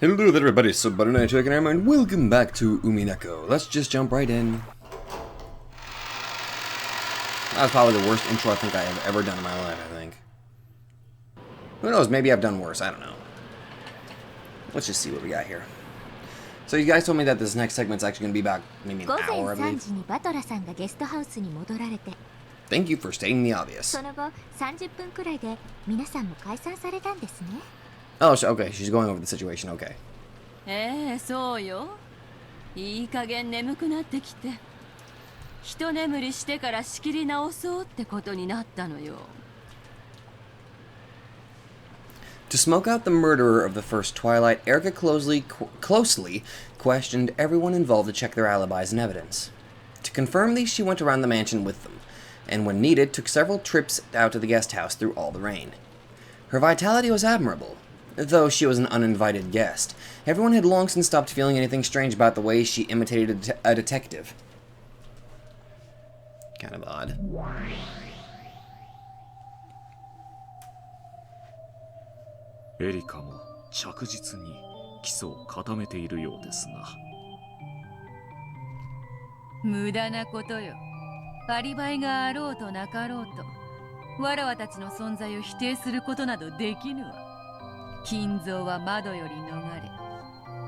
Hello there everybody, so Butter92 and welcome back to Umineko. Let's just jump right in. That was probably the worst intro I think I have ever done in my life, I think. Who knows, maybe I've done worse, I don't know. Let's just see what we got here. So you guys told me that this next segment's actually going to be about maybe an hour, I believe. Thank you for stating the obvious. Oh, okay, she's going over the situation, okay. そうよ。いい加減眠くなってきて、一眠りしてから仕切り直そうってことになったのよ。To smoke out the murderer of the first Twilight, Erica closely questioned everyone involved to check their alibis and evidence. To confirm these, she went around the mansion with them, and when needed, took several trips out to the guest house through all the rain. Her vitality was admirable. Though she was an uninvited guest, everyone had long since stopped feeling anything strange about the way she imitated a detective. Kind of odd. Erika も着実に基礎を固めているようですな。無駄なことよ。アリバイがあろうとなかろうと、わらわたちの存在を否定することなどできぬわ。金蔵は窓より逃れ、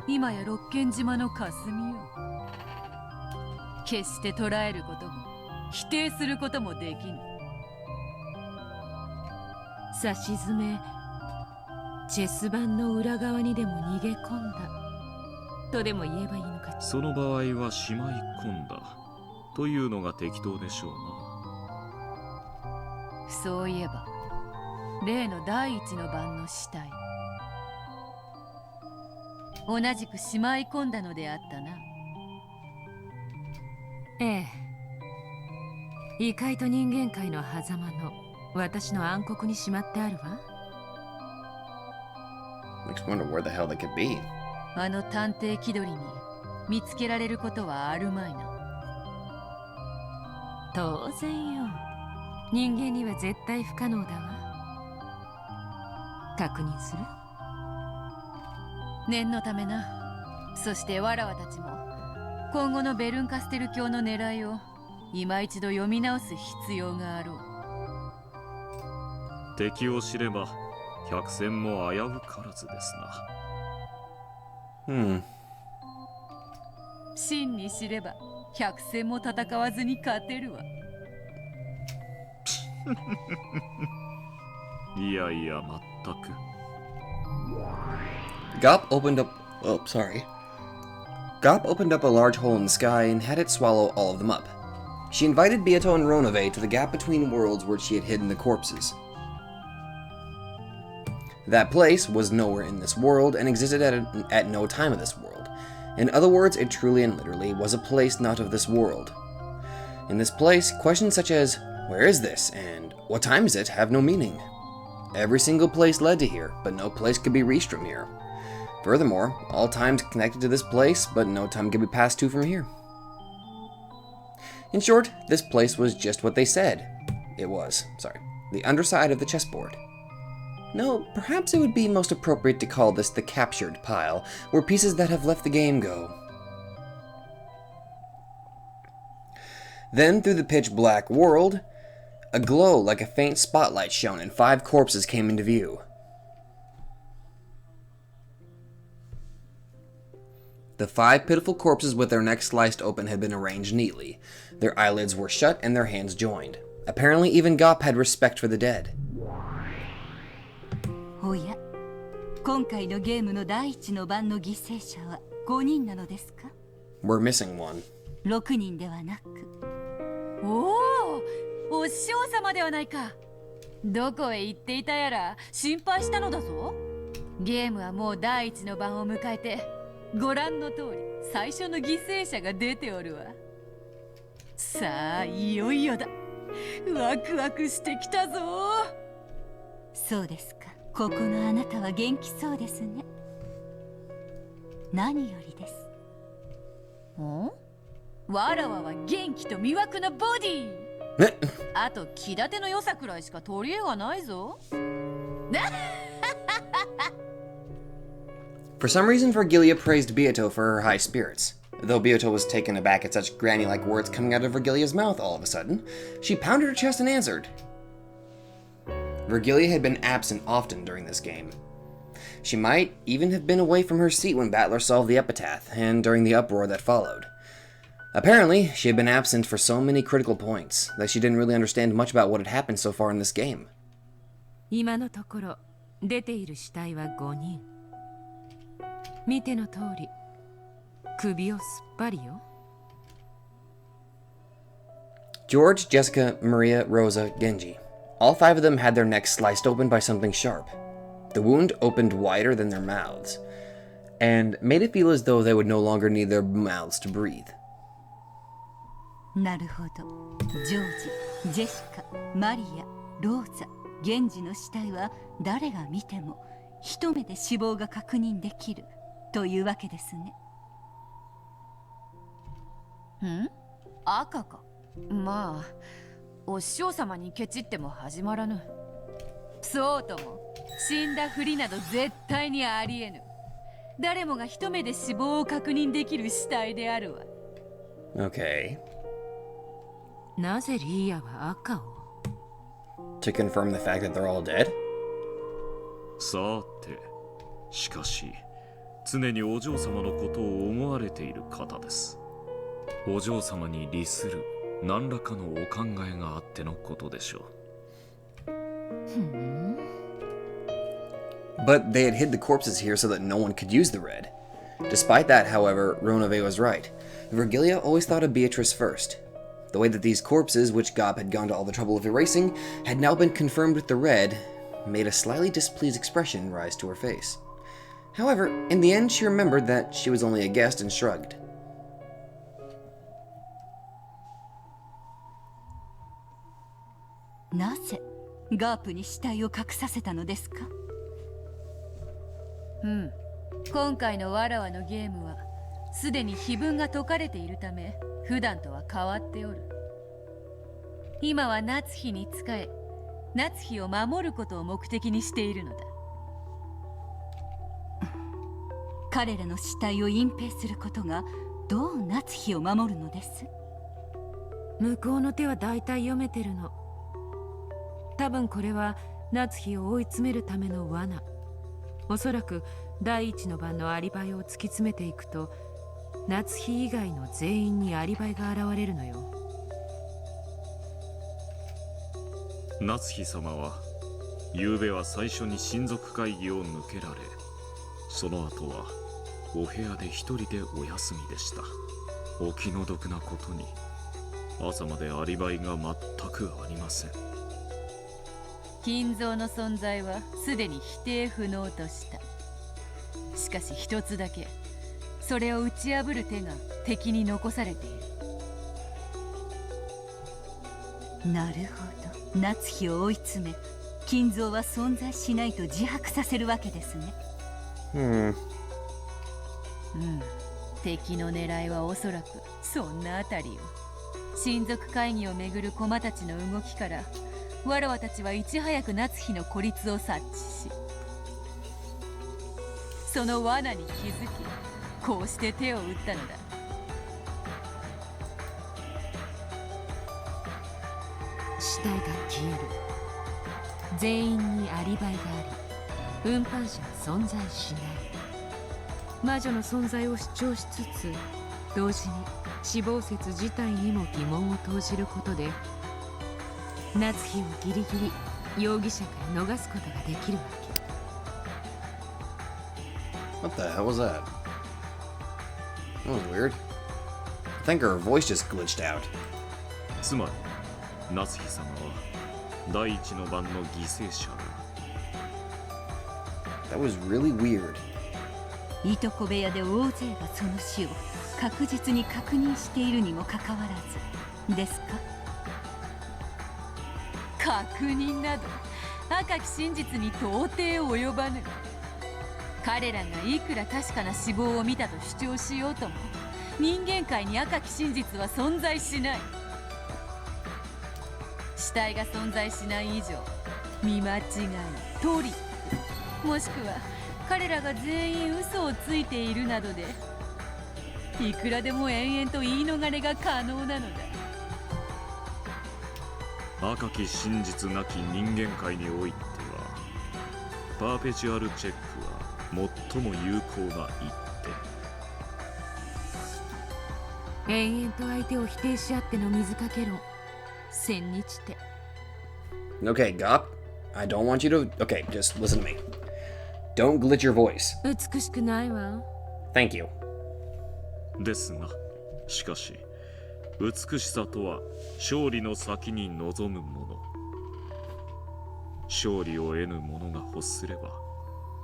今や六軒島の霞よ。決して捉えることも否定することもできぬ。さしずめチェス盤の裏側にでも逃げ込んだとでも言えばいいのか。その場合はしまい込んだというのが適当でしょうな。そういえば例の第一の番の死体、同じくしまい込んだのであったな。ええ、異界と人間界の狭間の私の暗黒にしまってあるわ。Makes me wonder where the hell they could be. あの探偵気取りに見つけられることはあるまいな。当然よ。人間には絶対不可能だわ。確認する？念のためな。そしてわらわたちも今後のベルンカステル教の狙いを今一度読み直す必要があろう。敵を知れば百戦も危うからずですな。真に知れば百戦も戦わずに勝てるわ。いやいや、まったく。Gop opened up a large hole in the sky and had it swallow all of them up. She invited Beato and Ronove to the gap between worlds where she had hidden the corpses. That place was nowhere in this world and existed at no time of this world. In other words, it truly and literally was a place not of this world. In this place, questions such as, where is this, and what time is it, have no meaning. Every single place led to here, but no place could be reached from here. Furthermore, all times connected to this place, but no time could be passed to from here. In short, this place was just what they said. It was, the underside of the chessboard. No, perhaps it would be most appropriate to call this the captured pile, where pieces that have left the game go. Then, through the pitch-black world, a glow like a faint spotlight shone and 5 corpses came into view. The 5 pitiful corpses with their necks sliced open had been arranged neatly. Their eyelids were shut and their hands joined. Apparently even Gop had respect for the dead. おや、今回のゲームの第一の番の犠牲者は5人なのですか？ We're missing one. 6人ではなく。おお、お師匠様ではないか。どこへ行っていたやら心配したのだぞ。ゲームはもう第一の番を迎えて、ご覧の通り最初の犠牲者が出ておるわ。さあ、いよいよだ。ワクワクしてきたぞ。そうですか。ここのあなたは元気そうですね。何よりです。わらわは元気と魅惑なボディ。あと気立ての良さくらいしか取り柄がないぞ。For some reason, Virgilia praised Beato for her high spirits. Though Beato was taken aback at such granny-like words coming out of Virgilia's mouth all of a sudden, she pounded her chest and answered. Virgilia had been absent often during this game. She might even have been away from her seat when Battler solved the epitaph, and during the uproar that followed. Apparently, she had been absent for so many critical points that she didn't really understand much about what had happened so far in this game. 今のところ出ている死体は5人。見ての通り、首をすっぱりよ。George, Jessica, Maria, Rosa, Genji. All 5 of them had their necks sliced open by something sharp. The wound opened wider than their mouths, and made it feel as though they would no longer need their mouths to breathe. なるほど。ジョージ、ジェシカ、マリア、ローザ、ゲンジの死体は誰が見ても一目で死亡が確認できるというわけですね。ん？赤か。まあ、お師匠様にケチっても始まらぬ。そうとも、死んだふりなど絶対にありえぬ。誰もが一目で死亡を確認できる死体であるわ。Okay. なぜリーヤは赤を？ To confirm the fact that they're all dead? さて、しかし常にお嬢様のことを思われている方です。お嬢様に利する何らかのお考えがあってのことでしょう。But they had hid the corpses here so that no one could use the red. Despite that, however, Ronove was right. Virgilia always thought of Beatrice first. The way that these corpses, which Gob had gone to all the trouble of erasing, had now been confirmed with the red, made a slightly displeased expression rise to her face. However, in the end she remembered that she was only a guest and shrugged. なぜガープに死体を隠させたのですか？今回のわらわのゲームはすでに碑文が解かれているため普段とは変わっておる。今は夏日に仕え、夏日を守ることを目的にしているのだ。彼らの死体を隠蔽することがどう夏日を守るのです？向こうの手は大体読めてるの。多分これは夏日を追い詰めるための罠。おそらく第一の番のアリバイを突き詰めていくと、夏日以外の全員にアリバイが現れるのよ。夏日様は昨べは最初に親族会議を抜けられ、その後はお部屋で一人でお休みでした。お気の毒なことに朝までアリバイが全くありません。金蔵の存在はすでに否定不能とした。しかし一つだけそれを打ち破る手が敵に残されている。なるほど。夏日を追い詰め、金蔵は存在しないと自白させるわけですね。敵の狙いはおそらくそんなあたりよ。親族会議をめぐる駒たちの動きからわらわたちはいち早く夏日の孤立を察知し、その罠に気づき、こうして手を打ったのだ。死体が消える。全員にアリバイがあり、運搬者は存在しない。魔女の存在を主張しつつ、同時に死亡説自体にも疑問を投じることで、夏日をギリギリ容疑者から逃すことができるわけ。What the hell was that? That was weird. I think her voice just glitched out. つまり夏日様は第一の番の犠牲者。 That was really weird. いとこ部屋で大勢がその死を確実に確認しているにもかかわらずですか？確認など赤き真実に到底及ばぬ。彼らがいくら確かな死亡を見たと主張しようとも、人間界に赤き真実は存在しない。死体が存在しない以上、見間違い、トリック、もしくは彼らが全員嘘をついているなどでいくらでも延々と言い逃れが可能なのだ。赤き真実なき人間界においてはパーペチュアルチェックは最も有効な一手。延々と相手を否定し合っての水かけ論、千日手。 Okay, Gop, I don't want you to... Okay, just listen to me. Don't glitch your voice. 美しくないわ。 Thank you. ですが、しかし美しさとは勝利の先に望むもの。勝利を得ぬ者が欲すれば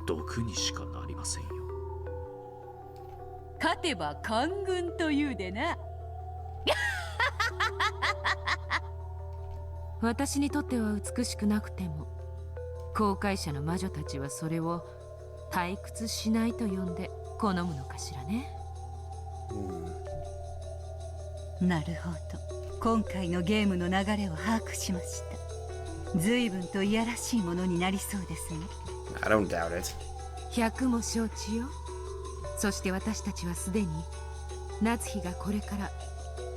毒にしかなりませんよ。勝てば官軍というでな。私にとっては美しくなくても、航海者の魔女たちはそれを退屈しないと呼んで好むのかしらね。なるほど。今回のゲームの流れを把握しました。随分といやらしいものになりそうですね。 I don't doubt it. 100も承知よ。そして私たちはすでに夏日がこれから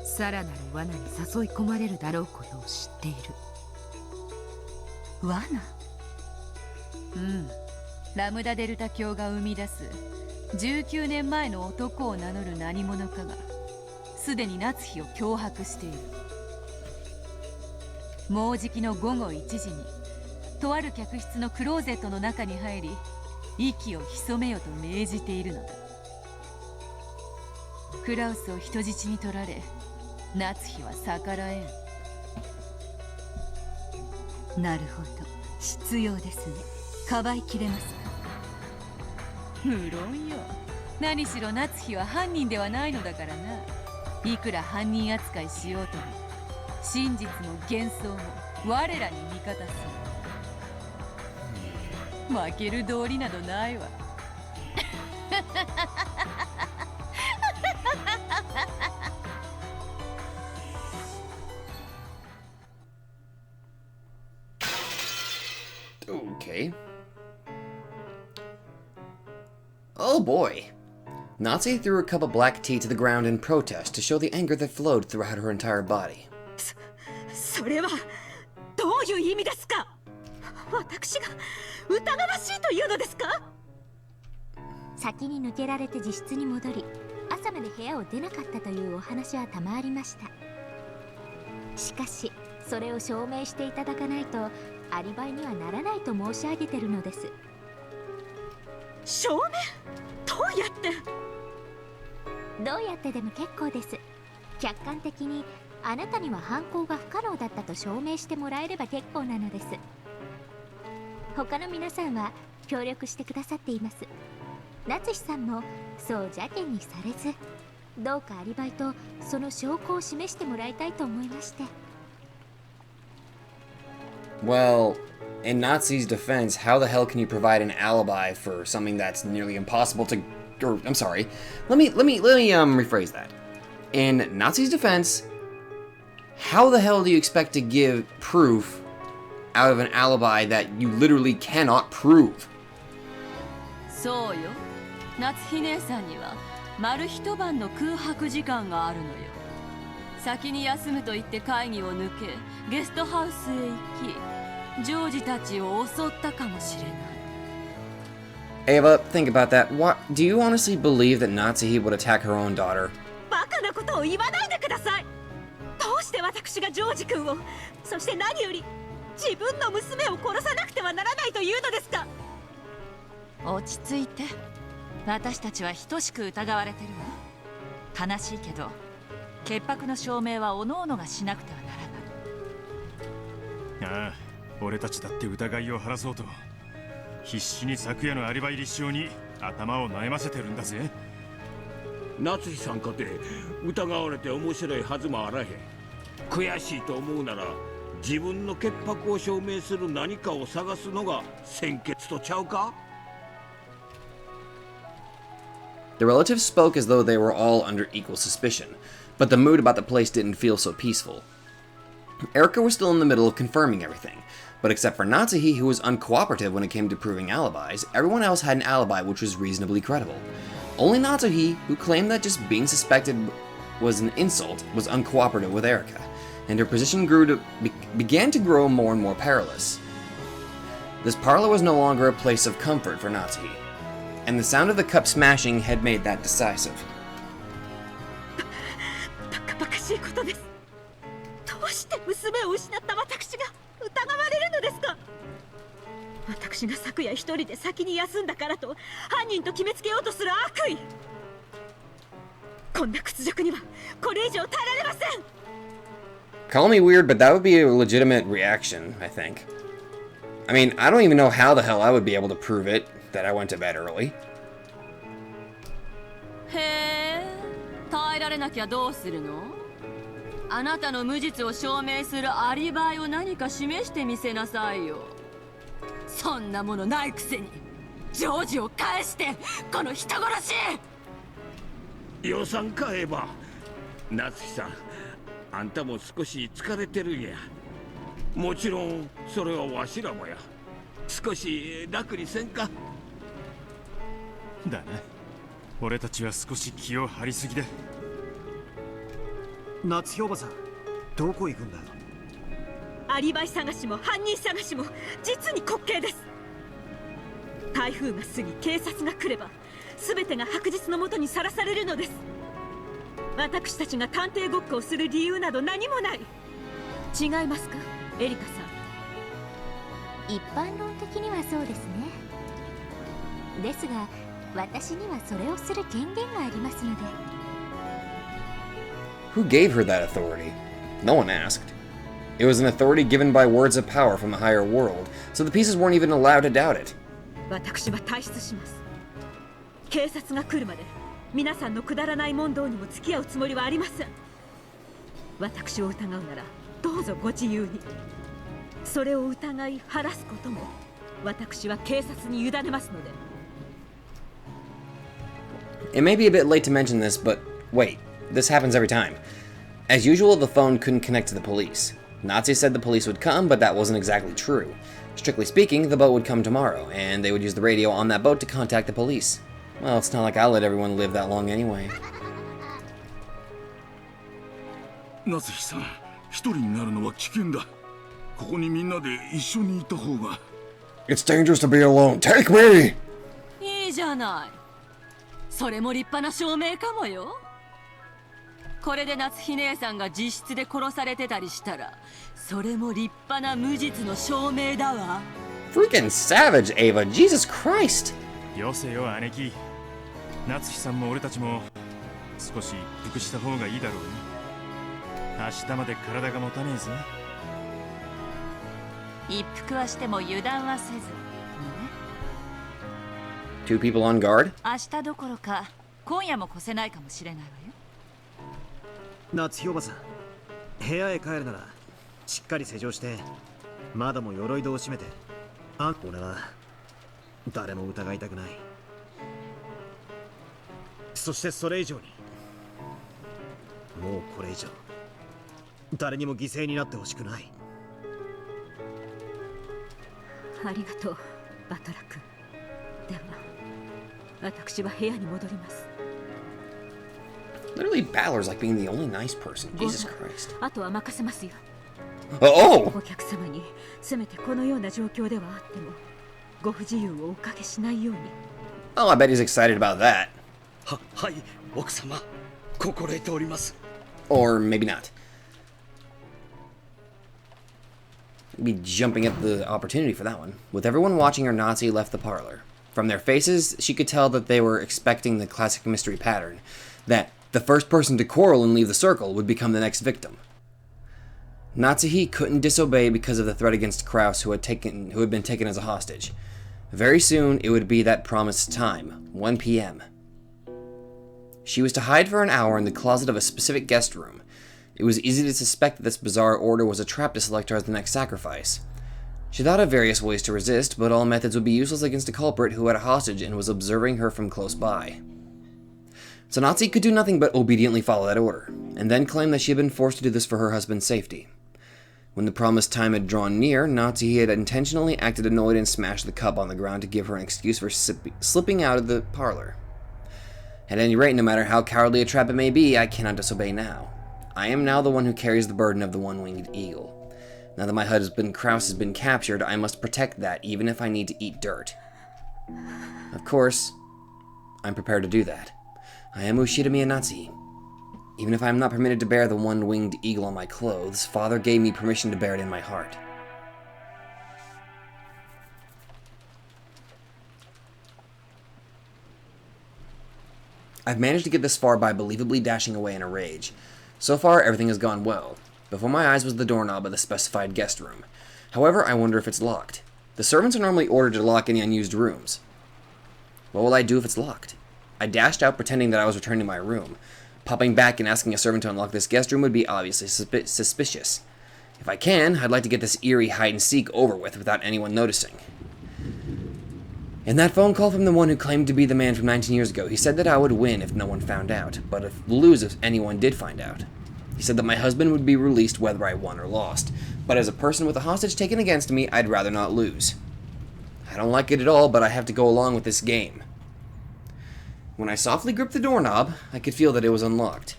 さらなる罠に誘い込まれるだろうことを知っている。罠？うん。ラムダデルタ教が生み出す19年前の男を名乗る何者かがすでに夏日を脅迫している。もうじきの午後1時にとある客室のクローゼットの中に入り息を潜めよと命じているのだ。クラウスを人質に取られ夏日は逆らえん。なるほど、必要ですね。かばいきれますか？無論よ。何しろ夏日は犯人ではないのだからな。いくら犯人扱いしようとも真実も幻想も我らに味方する。負ける道理などないわ。Okay. Oh boy. Nazi threw a cup of black tea to the ground in protest to show the anger that flowed throughout her entire body. それはどういう意味ですか？私が疑わしいというのですか？先に抜けられて自室に戻り、朝まで部屋を出なかったというお話は賜りました。しかしそれを証明していただかないとアリバイにはならないと申し上げてるのです。証明？どうやって？どうやってでも結構です。客観的にあなたには犯行が不可能だったと証明してもらえれば結構なのです。他の皆さんは協力してくださっています。夏日さんもそう邪険にされず、どうかアリバイとその証拠を示してもらいたいと思いまして。Well, in Nazi's defense, how the hell can you provide an alibi for something that's nearly impossible to... Or, I'm sorry. Let me rephrase that. In Nazi's defense, how the hell do you expect to give proof out of an alibi that you literally cannot prove? そうよ。夏日姉さんには丸一晩の空白時間があるのよ。先に休むと言って会議を抜け、ゲストハウスへ行き、ジョージたちを襲ったかもしれない。Ava, think about that. What, do you honestly believe that Natsuhi would attack her own daughter? バカなことを言わないでください。どうして私がジョージ君を、そして何より自分の娘を殺さなくてはならないというのですか？落ち着いて。私たちは等しく疑われてるわ。悲しいけど潔白の証明は各々がしなくてはならない。ああ、俺たちだって疑いを晴らそうと必死に昨夜のアリバイ立証に頭を悩ませてるんだぜ。夏日さんかて疑われて面白いはずもあらへん。悔しいと思うなら自分の潔白を証明する何かを探すのが先決とちゃうか？ The relatives spoke as though they were all under equal suspicion, but the mood about the place didn't feel so peaceful. Erika was still in the middle of confirming everything, but except for Natsuhi, who was uncooperative when it came to proving alibis, everyone else had an alibi which was reasonably credible. Only Natsuhi, who claimed that just being suspected was an insult, was uncooperative with Erika, and her position began to grow more and more perilous. This parlor was no longer a place of comfort for Natsuhi, and the sound of the cup smashing had made that decisive. バカバカしいことです。どうして娘を失った私が疑われるのですか。私が昨夜一人で先に休んだからと犯人と決めつけようとする悪意。こんな屈辱にはこれ以上耐えられません。 Call me weird, but that would be a legitimate reaction, I think. I mean, I don't even know how the hell I would be able to prove it, that I went to bed early. へえ、耐えられなきゃどうするの？あなたの無実を証明するアリバイを何か示してみせなさいよ。そんなものないくせにジョージを返して、この人殺し！予算かエヴァ。夏日さん、あんたも少し疲れてるんや。もちろんそれはわしらもや。少し楽にせんか。だな。俺たちは少し気を張りすぎだ。夏日おばさん、どこ行くんだ？アリバイ探しも犯人探しも実に滑稽です。台風が過ぎ警察が来れば全てが白日の下にさらされるのです。私たちが探偵ごっこをする理由など何もない。違いますか、エリカさん。一般論的にはそうですね。ですが私にはそれをする権限がありますので。 Who gave her that authority? No one asked. It was an authority given by words of power from the higher world, so the pieces weren't even allowed to doubt it. 私は退出します。警察が来るまで皆さんのくだらない問答にも付き合うつもりはありません。私を疑うならどうぞご自由に。それを疑い晴らすことも私は警察に委ねますので。 It may be a bit late to mention this, but wait, this happens every time. As usual, the phone couldn't connect to the police. Nazi said the police would come, but that wasn't exactly true. Strictly speaking, the boat would come tomorrow, and they would use the radio on that boat to contact the police. Well, it's not like I'll let everyone live that long anyway. 夏日さん、一人になるのは危険だ。ここにみんなで一緒にいた方が。It's dangerous to be alone. Take me! いいじゃない。それも立派な証明かもよ。これで夏日姉さんが実質で殺されてたりしたら、それも立派な無実の証明だわ。Freaking savage, Ava. Jesus Christ! よせよ、姉貴。夏日さんも俺たちも少し一服した方がいいだろうね。明日まで体が持たねえぜ。一服はしても油断はせず。Two people on guard? 明日どころか今夜も越せないかもしれないわよ。夏日おばさん、部屋へ帰るならしっかり施錠して、まだも鎧戸を閉めて。俺は誰も疑いたくない。そしてそれ以上に、もうこれ以上誰にも犠牲になってほしくない。ありがとう、バトラ君。では私は部屋に戻ります。 Literally, Balor's like being the only nice person. Jesus Christ. あとは任せますよ。 Oh! お客様にせめてこのような状況ではあってもご不自由をおかけしないように。 Oh, I bet he's excited about that. はい、奥様、心得ております。 Or maybe not. Be jumping at the opportunity for that one. With everyone watching her, Nazi left the parlor. From their faces, she could tell that they were expecting the classic mystery pattern, that the first person to quarrel and leave the circle would become the next victim. Natsuhi couldn't disobey because of the threat against Kraus, who had been taken as a hostage. Very soon, it would be that promised time, 1 p.m. She was to hide for an hour in the closet of a specific guest room. It was easy to suspect that this bizarre order was a trap to select her as the next sacrifice. She thought of various ways to resist, but all methods would be useless against a culprit who had a hostage and was observing her from close by. So Natsuhi could do nothing but obediently follow that order, and then claim that she had been forced to do this for her husband's safety. When the promised time had drawn near, Nazi had intentionally acted annoyed and smashed the cup on the ground to give her an excuse for slipping out of the parlor. At any rate, no matter how cowardly a trap it may be, I cannot disobey now. I am now the one who carries the burden of the one-winged eagle. Now that my husband Kraus has been captured, I must protect that, even if I need to eat dirt. Of course, I'm prepared to do that. I am Ushida Miyanazi. Even if I am not permitted to bear the one-winged eagle on my clothes, Father gave me permission to bear it in my heart. I've managed to get this far by believably dashing away in a rage. So far, everything has gone well. Before my eyes was the doorknob of the specified guest room. However, I wonder if it's locked. The servants are normally ordered to lock any unused rooms. What will I do if it's locked? I dashed out pretending that I was returning to my room. Popping back and asking a servant to unlock this guest room would be obviously suspicious. If I can, I'd like to get this eerie hide-and-seek over with without anyone noticing. In that phone call from the one who claimed to be the man from 19 years ago, he said that I would win if no one found out, but lose if anyone did find out. He said that my husband would be released whether I won or lost, but as a person with a hostage taken against me, I'd rather not lose. I don't like it at all, but I have to go along with this game. When I softly gripped the doorknob, I could feel that it was unlocked.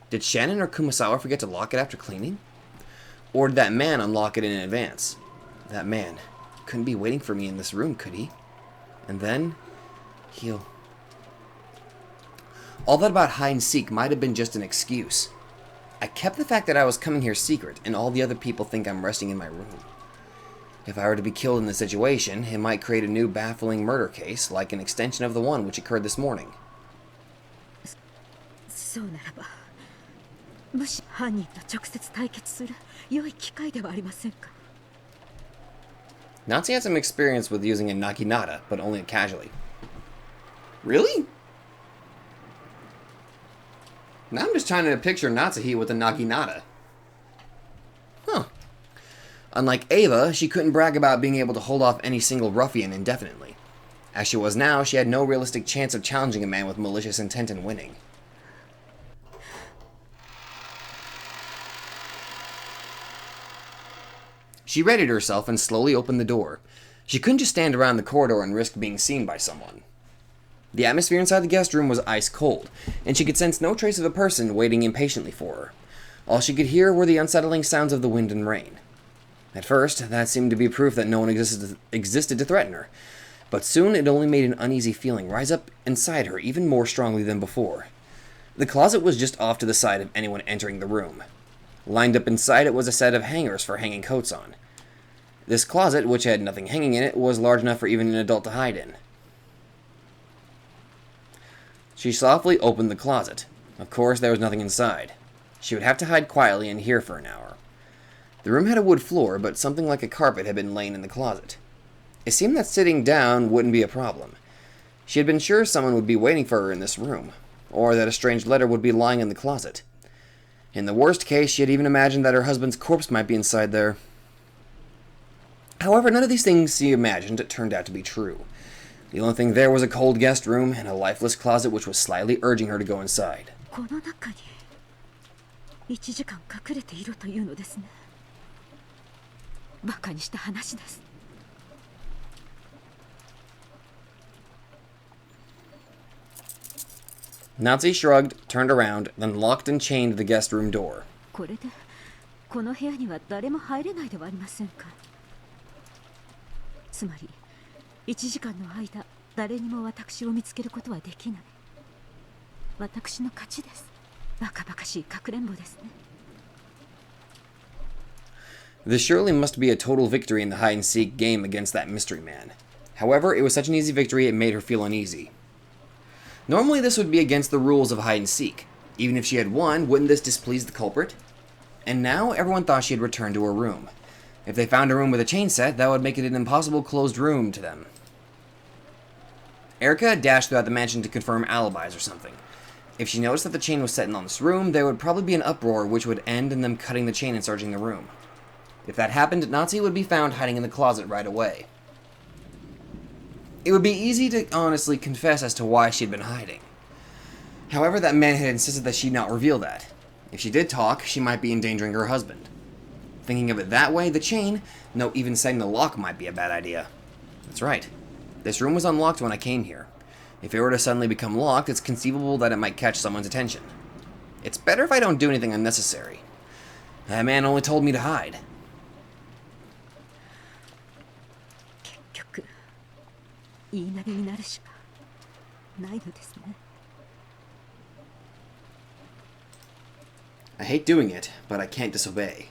Did Shannon or Kumasawa forget to lock it after cleaning? Or did that man unlock it in advance? That man couldn't be waiting for me in this room, could he? And then, he'll... All that about hide and seek might have been just an excuse. I kept the fact that I was coming here secret, and all the other people think I'm resting in my room. If I were to be killed in this situation, it might create a new baffling murder case, like an extension of the one which occurred this morning. そうならば、もし犯人と直接対決する良い機会ではありませんか。 Nazi had some experience with using a naginata, but only casually. Really? Now I'm just trying to picture Natsuhi with a naginata. Huh. Unlike Ava, she couldn't brag about being able to hold off any single ruffian indefinitely. As she was now, she had no realistic chance of challenging a man with malicious intent and winning. She readied herself and slowly opened the door. She couldn't just stand around the corridor and risk being seen by someone. The atmosphere inside the guest room was ice cold, and she could sense no trace of a person waiting impatiently for her. All she could hear were the unsettling sounds of the wind and rain. At first, that seemed to be proof that no one existed to threaten her, but soon it only made an uneasy feeling rise up inside her even more strongly than before. The closet was just off to the side of anyone entering the room. Lined up inside it was a set of hangers for hanging coats on. This closet, which had nothing hanging in it, was large enough for even an adult to hide in. She softly opened the closet. Of course, there was nothing inside. She would have to hide quietly in here for an hour. The room had a wood floor, but something like a carpet had been laying in the closet. It seemed that sitting down wouldn't be a problem. She had been sure someone would be waiting for her in this room, or that a strange letter would be lying in the closet. In the worst case, she had even imagined that her husband's corpse might be inside there. However, none of these things she imagined turned out to be true. The only thing there was a cold guest room and a lifeless closet which was slyly urging her to go inside. この中に1時間隠れていろというのですね。バカにした話です。 Nazi shrugged, turned around, then locked and chained the guest room door. これでこの部屋には誰も入れないではありませんか。つまり1時間の間誰にも私を見つけることはできない。私の勝ちです。バカバカしいかくれんぼですね。 This surely must be a total victory in the hide-and-seek game against that mystery man. However, it was such an easy victory it made her feel uneasy. Normally this would be against the rules of hide-and-seek. Even if she had won, wouldn't this displease the culprit? And now everyone thought she had returned to her room. If they found a room with a chain set, that would make it an impossible closed room to them. Erica dashed throughout the mansion to confirm alibis or something. If she noticed that the chain was set in on this room, there would probably be an uproar which would end in them cutting the chain and searching the room. If that happened, Nazi would be found hiding in the closet right away. It would be easy to honestly confess as to why she'd been hiding. However, that man had insisted that she not reveal that. If she did talk, she might be endangering her husband. Thinking of it that way, the chain, no, even setting the lock might be a bad idea. That's right. This room was unlocked when I came here. If it were to suddenly become locked, it's conceivable that it might catch someone's attention. It's better if I don't do anything unnecessary. That man only told me to hide. 結局言いなりになるしかないのですね。 I hate doing it, but I can't disobey.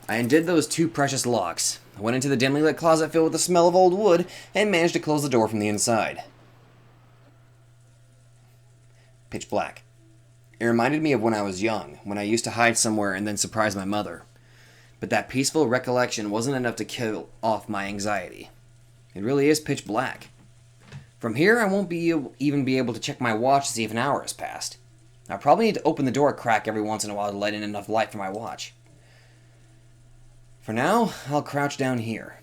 I undid those 2 precious locks, went into the dimly lit closet filled with the smell of old wood, and managed to close the door from the inside. Pitch black. It reminded me of when I was young, when I used to hide somewhere and then surprise my mother. But that peaceful recollection wasn't enough to kill off my anxiety. It really is pitch black. From here, I won't even be able to check my watch to see if an hour has passed. I probably need to open the door a crack every once in a while to let in enough light for my watch. For now, I'll crouch down here.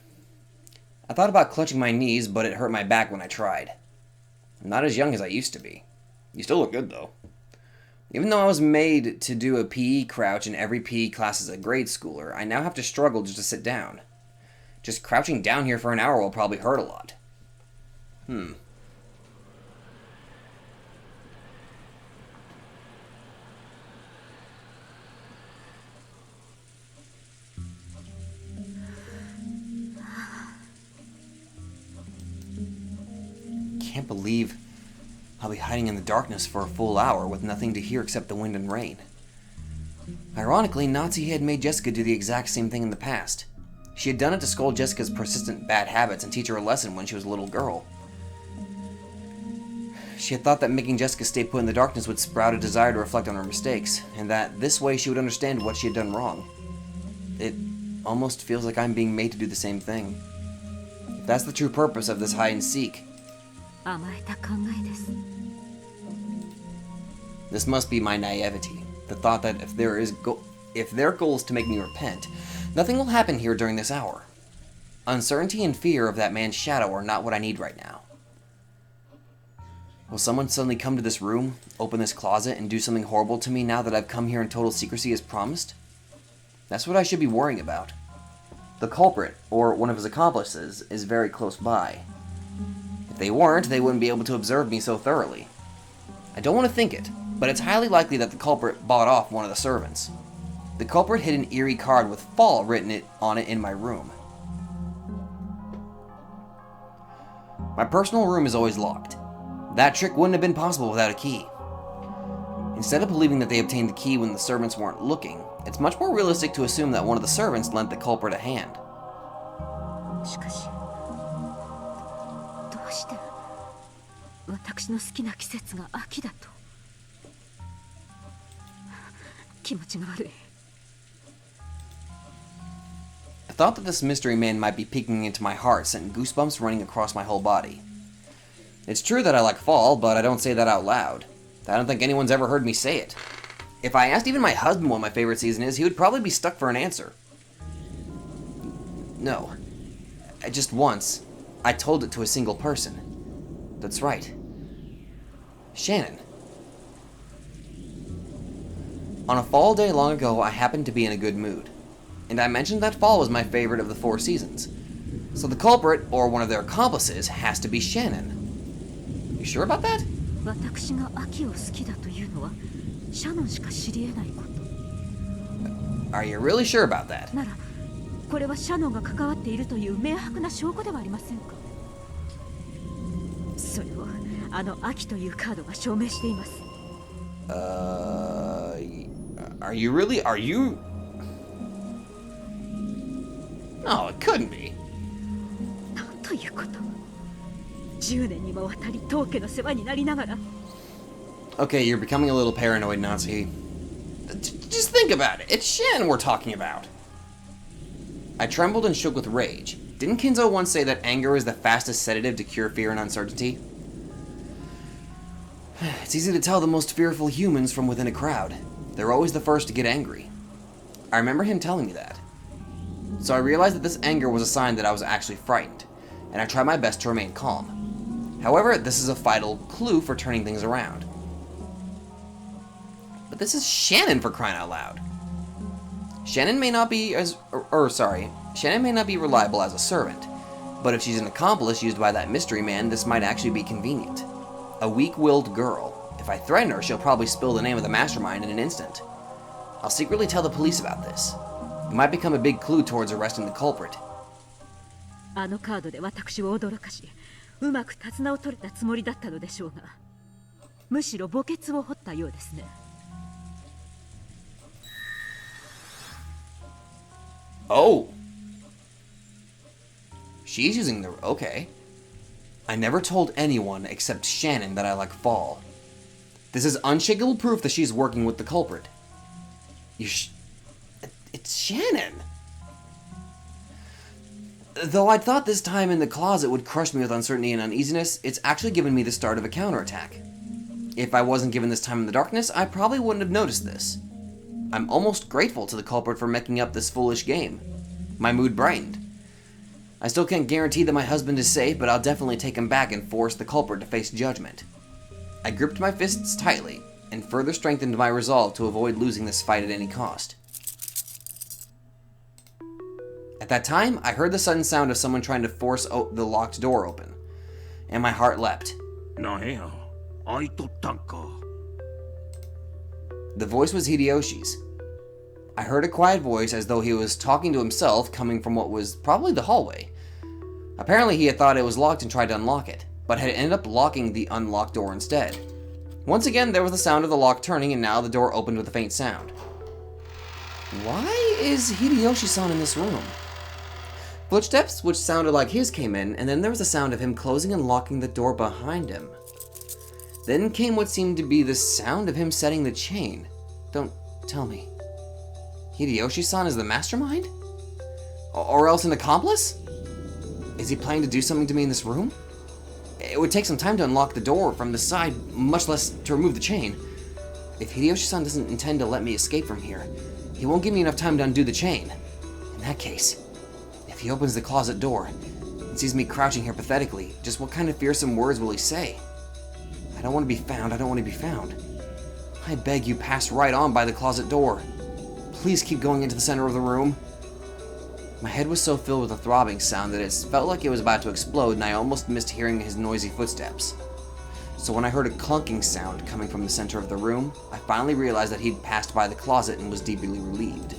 I thought about clutching my knees, but it hurt my back when I tried. I'm not as young as I used to be. You still look good, though. Even though I was made to do a PE crouch in every PE class as a grade schooler, I now have to struggle just to sit down. Just crouching down here for an hour will probably hurt a lot. Can't believe I'll be hiding in the darkness for a full hour with nothing to hear except the wind and rain. Ironically, Nazi had made Jessica do the exact same thing in the past. She had done it to scold Jessica's persistent bad habits and teach her a lesson when she was a little girl. She had thought that making Jessica stay put in the darkness would sprout a desire to reflect on her mistakes, and that this way she would understand what she had done wrong. It almost feels like I'm being made to do the same thing. If that's the true purpose of this hide and seek, 甘えた考えです。 this must be my naivety. The thought that if their goal is to make me repent, nothing will happen here during this hour. Uncertainty and fear of that man's shadow are not what I need right now. Will someone suddenly come to this room, open this closet, and do something horrible to me now that I've come here in total secrecy as promised? That's what I should be worrying about. The culprit, or one of his accomplices, is very close by. If they weren't, they wouldn't be able to observe me so thoroughly. I don't want to think it, but it's highly likely that the culprit bought off one of the servants. The culprit hid an eerie card with "Fall" written on it in my room. My personal room is always locked. That trick wouldn't have been possible without a key. Instead of believing that they obtained the key when the servants weren't looking, it's much more realistic to assume that one of the servants lent the culprit a hand. しかしどうして私の好きな季節が秋だと。気持ちが悪い。 The thought that this mystery man might be peeking into my heart sent goosebumps running across my whole body. It's true that I like fall, but I don't say that out loud. I don't think anyone's ever heard me say it. If I asked even my husband what my favorite season is, he would probably be stuck for an answer. No. Just once, I told it to a single person. That's right. Shannon. On a fall day long ago, I happened to be in a good mood, and I mentioned that fall was my favorite of the 4 seasons. So the culprit, or one of their accomplices, has to be Shannon. You sure about that? 私が秋を好きだというのはシャノンしか知り得ないこと。 Are you really sure about that? ならこれはシャノンが関わっているという明白な証拠ではありませんか。それをあの秋というカードが証明しています。 Are you really? Are you? No, it couldn't be. なんということ。10年にもわたり当家の世話になりながら。 Okay, you're becoming a little paranoid, Nazi. Just think about it. It's Shannon we're talking about. I trembled and shook with rage. Didn't Kinzo once say that anger is the fastest sedative to cure fear and uncertainty? It's easy to tell the most fearful humans from within a crowd. They're always the first to get angry. I remember him telling me that. So I realized that this anger was a sign that I was actually frightened, and I tried my best to remain calm. However, this is a vital clue for turning things around. But this is Shannon, for crying out loud. Shannon may not be Shannon may not be reliable as a servant, but if she's an accomplice used by that mystery man, this might actually be convenient. A weak-willed girl. If I threaten her, she'll probably spill the name of the mastermind in an instant. I'll secretly tell the police about this. It might become a big clue towards arresting the culprit. あのカードで私を驚かし、うまく手綱を取れたつもりだったのでしょうが、むしろ墓穴を掘ったようですね。Oh! She's using the... okay. I never told anyone except Shannon that I like fall. This is unshakable proof that she's working with the culprit. It's Shannon! Though I'd thought this time in the closet would crush me with uncertainty and uneasiness, it's actually given me the start of a counterattack. If I wasn't given this time in the darkness, I probably wouldn't have noticed this. I'm almost grateful to the culprit for making up this foolish game. My mood brightened. I still can't guarantee that my husband is safe, but I'll definitely take him back and force the culprit to face judgment. I gripped my fists tightly, and further strengthened my resolve to avoid losing this fight at any cost. At that time, I heard the sudden sound of someone trying to force the locked door open, and my heart leapt. The voice was Hideyoshi's. I heard a quiet voice as though he was talking to himself coming from what was probably the hallway. Apparently he had thought it was locked and tried to unlock it, but had ended up locking the unlocked door instead. Once again, there was the sound of the lock turning, and now the door opened with a faint sound. Why is Hideyoshi-san in this room? Footsteps, which sounded like his, came in, and then there was the sound of him closing and locking the door behind him. Then came what seemed to be the sound of him setting the chain. Don't tell me. Hideyoshi-san is the mastermind? Or else an accomplice? Is he planning to do something to me in this room? It would take some time to unlock the door from the side, much less to remove the chain. If Hideyoshi-san doesn't intend to let me escape from here, he won't give me enough time to undo the chain. In that case, if he opens the closet door and sees me crouching here pathetically, just what kind of fearsome words will he say? I don't want to be found, I don't want to be found. I beg you, pass right on by the closet door. Please keep going into the center of the room. My head was so filled with a throbbing sound that it felt like it was about to explode, and I almost missed hearing his noisy footsteps. So when I heard a clunking sound coming from the center of the room, I finally realized that he'd passed by the closet and was deeply relieved.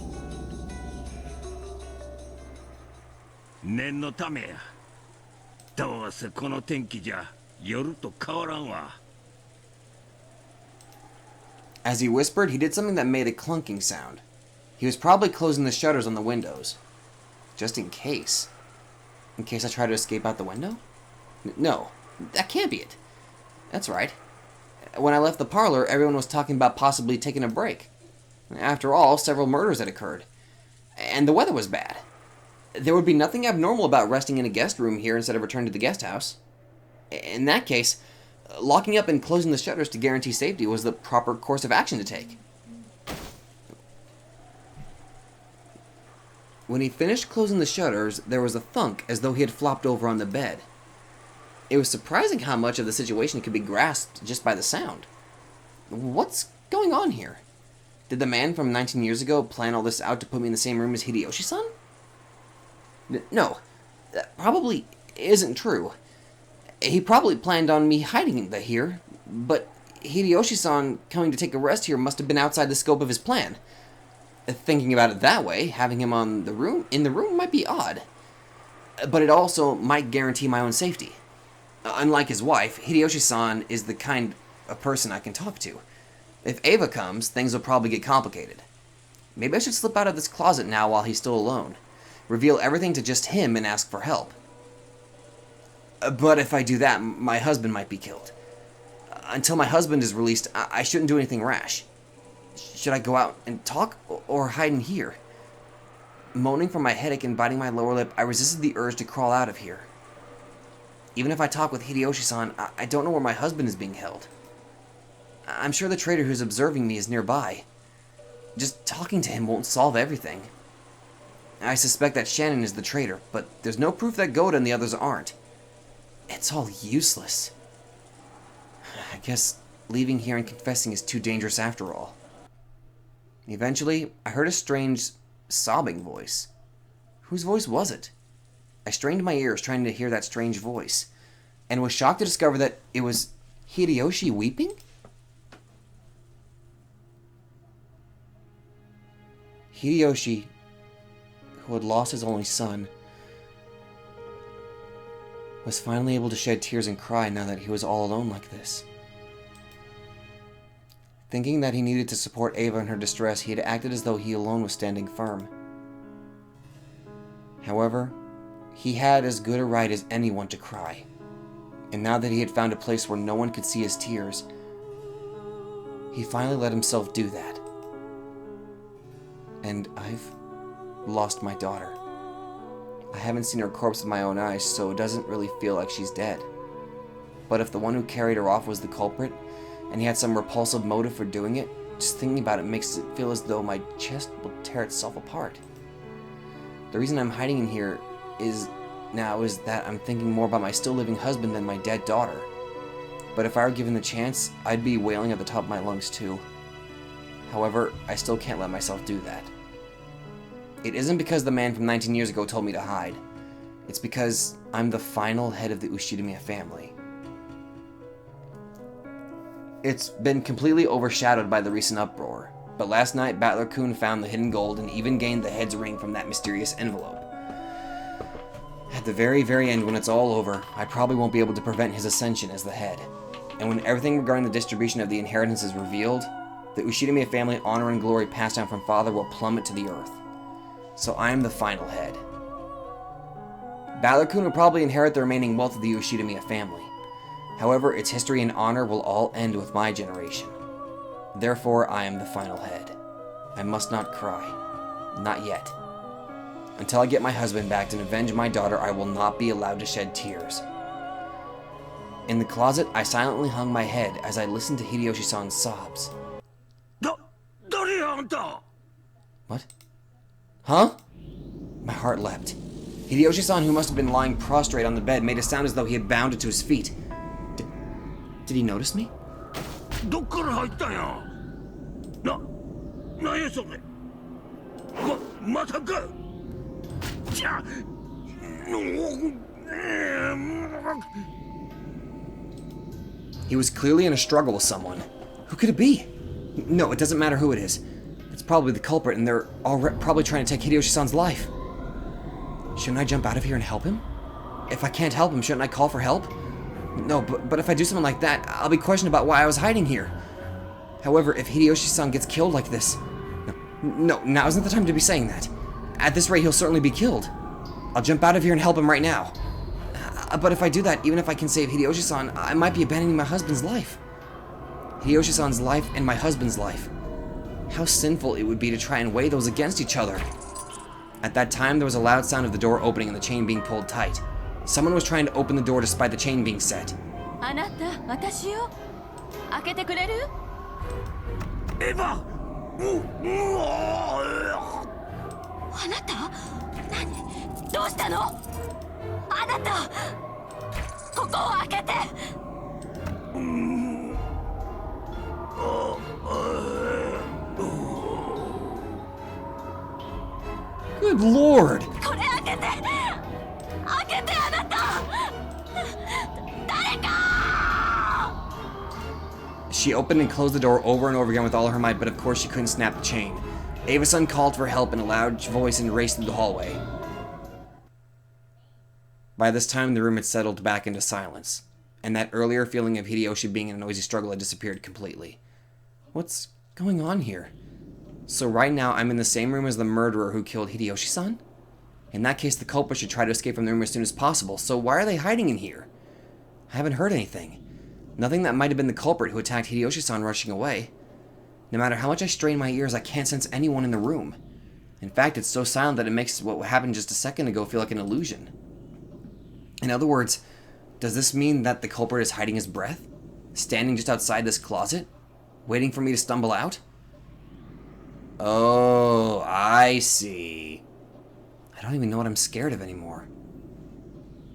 As he whispered, he did something that made a clunking sound. He was probably closing the shutters on the windows. Just in case. In case I try to escape out the window? No, that can't be it. That's right. When I left the parlor, everyone was talking about possibly taking a break. After all, several murders had occurred. And the weather was bad. There would be nothing abnormal about resting in a guest room here instead of returning to the guest house. In that case, locking up and closing the shutters to guarantee safety was the proper course of action to take. When he finished closing the shutters, there was a thunk as though he had flopped over on the bed. It was surprising how much of the situation could be grasped just by the sound. What's going on here? Did the man from 19 years ago plan all this out to put me in the same room as Hideyoshi-san? No, that probably isn't true. He probably planned on me hiding here, but Hideyoshi-san coming to take a rest here must have been outside the scope of his plan. Thinking about it that way, having him in the room might be odd. But it also might guarantee my own safety. Unlike his wife, Hideyoshi-san is the kind of person I can talk to. If Ava comes, things will probably get complicated. Maybe I should slip out of this closet now while he's still alone. Reveal everything to just him and ask for help. But if I do that, my husband might be killed. Until my husband is released, I shouldn't do anything rash. Should I go out and talk, or hide in here? Moaning from my headache and biting my lower lip, I resisted the urge to crawl out of here. Even if I talk with Hideyoshi-san, I don't know where my husband is being held. I'm sure the traitor who's observing me is nearby. Just talking to him won't solve everything. I suspect that Shannon is the traitor, but there's no proof that Goda and the others aren't. It's all useless. I guess leaving here and confessing is too dangerous after all. Eventually, I heard a strange sobbing voice. Whose voice was it? I strained my ears trying to hear that strange voice, and was shocked to discover that it was Hideyoshi weeping? Hideyoshi, who had lost his only son, was finally able to shed tears and cry now that he was all alone like this. Thinking that he needed to support Ava in her distress, he had acted as though he alone was standing firm. However, he had as good a right as anyone to cry, and now that he had found a place where no one could see his tears, he finally let himself do that. And I've lost my daughter. I haven't seen her corpse with my own eyes, so it doesn't really feel like she's dead. But if the one who carried her off was the culprit, and he had some repulsive motive for doing it, just thinking about it makes it feel as though my chest will tear itself apart. The reason I'm hiding in here is that I'm thinking more about my still living husband than my dead daughter. But if I were given the chance, I'd be wailing at the top of my lungs too. However, I still can't let myself do that. It isn't because the man from 19 years ago told me to hide. It's because I'm the final head of the Ushidamiya family. It's been completely overshadowed by the recent uproar, but last night Battler-kun found the hidden gold and even gained the head's ring from that mysterious envelope. At the very, very end, when it's all over, I probably won't be able to prevent his ascension as the head. And when everything regarding the distribution of the inheritance is revealed, the Ushidamiya family honor and glory passed down from father will plummet to the earth. So I am the final head. Battler-kun will probably inherit the remaining wealth of the Ushidamiya family. However, its history and honor will all end with my generation. Therefore, I am the final head. I must not cry. Not yet. Until I get my husband back and avenge my daughter, I will not be allowed to shed tears. In the closet, I silently hung my head as I listened to Hideyoshi-san's sobs. What? Huh? My heart leapt. Hideyoshi-san, who must have been lying prostrate on the bed, made a sound as though he had bounded to his feet. Did he notice me? He was clearly in a struggle with someone. Who could it be? No, it doesn't matter who it is. It's probably the culprit, and they're probably trying to take Hideyoshi-san's life. Shouldn't I jump out of here and help him? If I can't help him, shouldn't I call for help? No, but if I do something like that, I'll be questioned about why I was hiding here. However, if Hideyoshi-san gets killed like this... No, now isn't the time to be saying that. At this rate, he'll certainly be killed. I'll jump out of here and help him right now. But if I do that, even if I can save Hideyoshi-san, I might be abandoning my husband's life. Hideyoshi-san's life and my husband's life. How sinful it would be to try and weigh those against each other. At that time, there was a loud sound of the door opening and the chain being pulled tight. Someone was trying to open the door despite the chain being set. Eva! Good Lord! She opened and closed the door over and over again with all her might, but of course she couldn't snap the chain. Ava-san called for help in a loud voice and raced through the hallway. By this time, the room had settled back into silence, and that earlier feeling of Hideyoshi being in a noisy struggle had disappeared completely. What's going on here? So right now, I'm in the same room as the murderer who killed Hideyoshi-san? In that case, the culprit should try to escape from the room as soon as possible, so why are they hiding in here? I haven't heard anything. Nothing that might have been the culprit who attacked Hideyoshi-san rushing away. No matter how much I strain my ears, I can't sense anyone in the room. In fact, it's so silent that it makes what happened just a second ago feel like an illusion. In other words, does this mean that the culprit is hiding his breath? Standing just outside this closet? Waiting for me to stumble out? Oh, I see. I don't even know what I'm scared of anymore.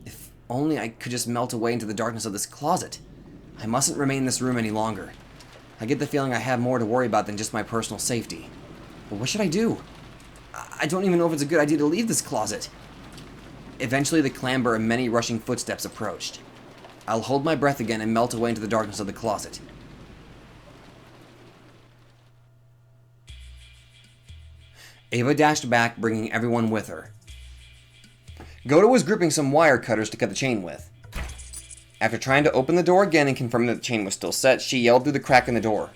If only I could just melt away into the darkness of this closet. I mustn't remain in this room any longer. I get the feeling I have more to worry about than just my personal safety. But what should I do? I don't even know if it's a good idea to leave this closet. Eventually, the clamber and many rushing footsteps approached. I'll hold my breath again and melt away into the darkness of the closet. Ava dashed back, bringing everyone with her. Goto was gripping some wire cutters to cut the chain with. After trying to open the door again and confirming that the chain was still set, she yelled through the crack in the door.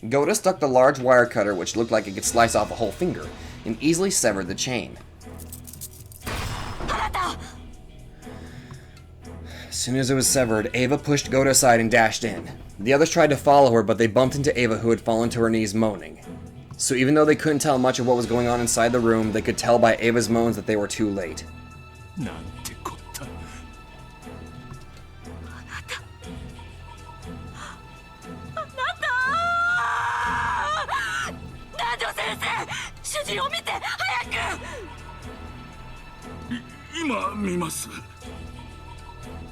Goto stuck the large wire cutter, which looked like it could slice off a whole finger, and easily severed the chain. As soon as it was severed, Ava pushed Goto aside and dashed in. The others tried to follow her, but they bumped into Ava, who had fallen to her knees moaning. So even though they couldn't tell much of what was going on inside the room, they could tell by Ava's moans that they were too late.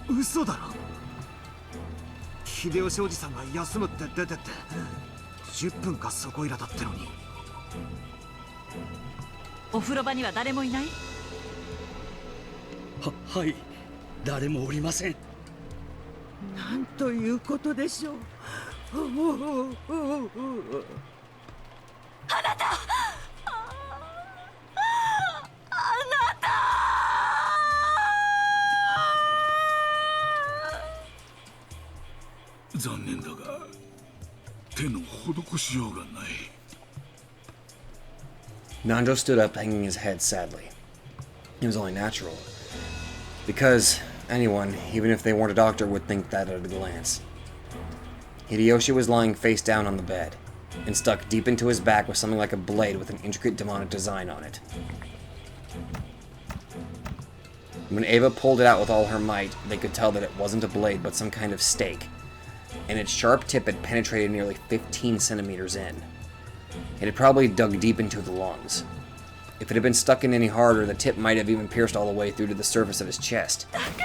嘘だろ。秀吉おじさんが休むって出てって10分かそこいらだってのに。お風呂場には誰もいない？はい、誰もおりません。なんということでしょう。あなた！残念だが手の施しようがない。Nanjo stood up, hanging his head sadly. It was only natural. Because anyone, even if they weren't a doctor, would think that at a glance. Hideyoshi was lying face down on the bed, and stuck deep into his back with something like a blade with an intricate demonic design on it. When Ava pulled it out with all her might, they could tell that it wasn't a blade but some kind of stake, and its sharp tip had penetrated nearly 15 centimeters in. It had probably dug deep into the lungs. If it had been stuck in any harder, the tip might have even pierced all the way through to the surface of his chest. Probably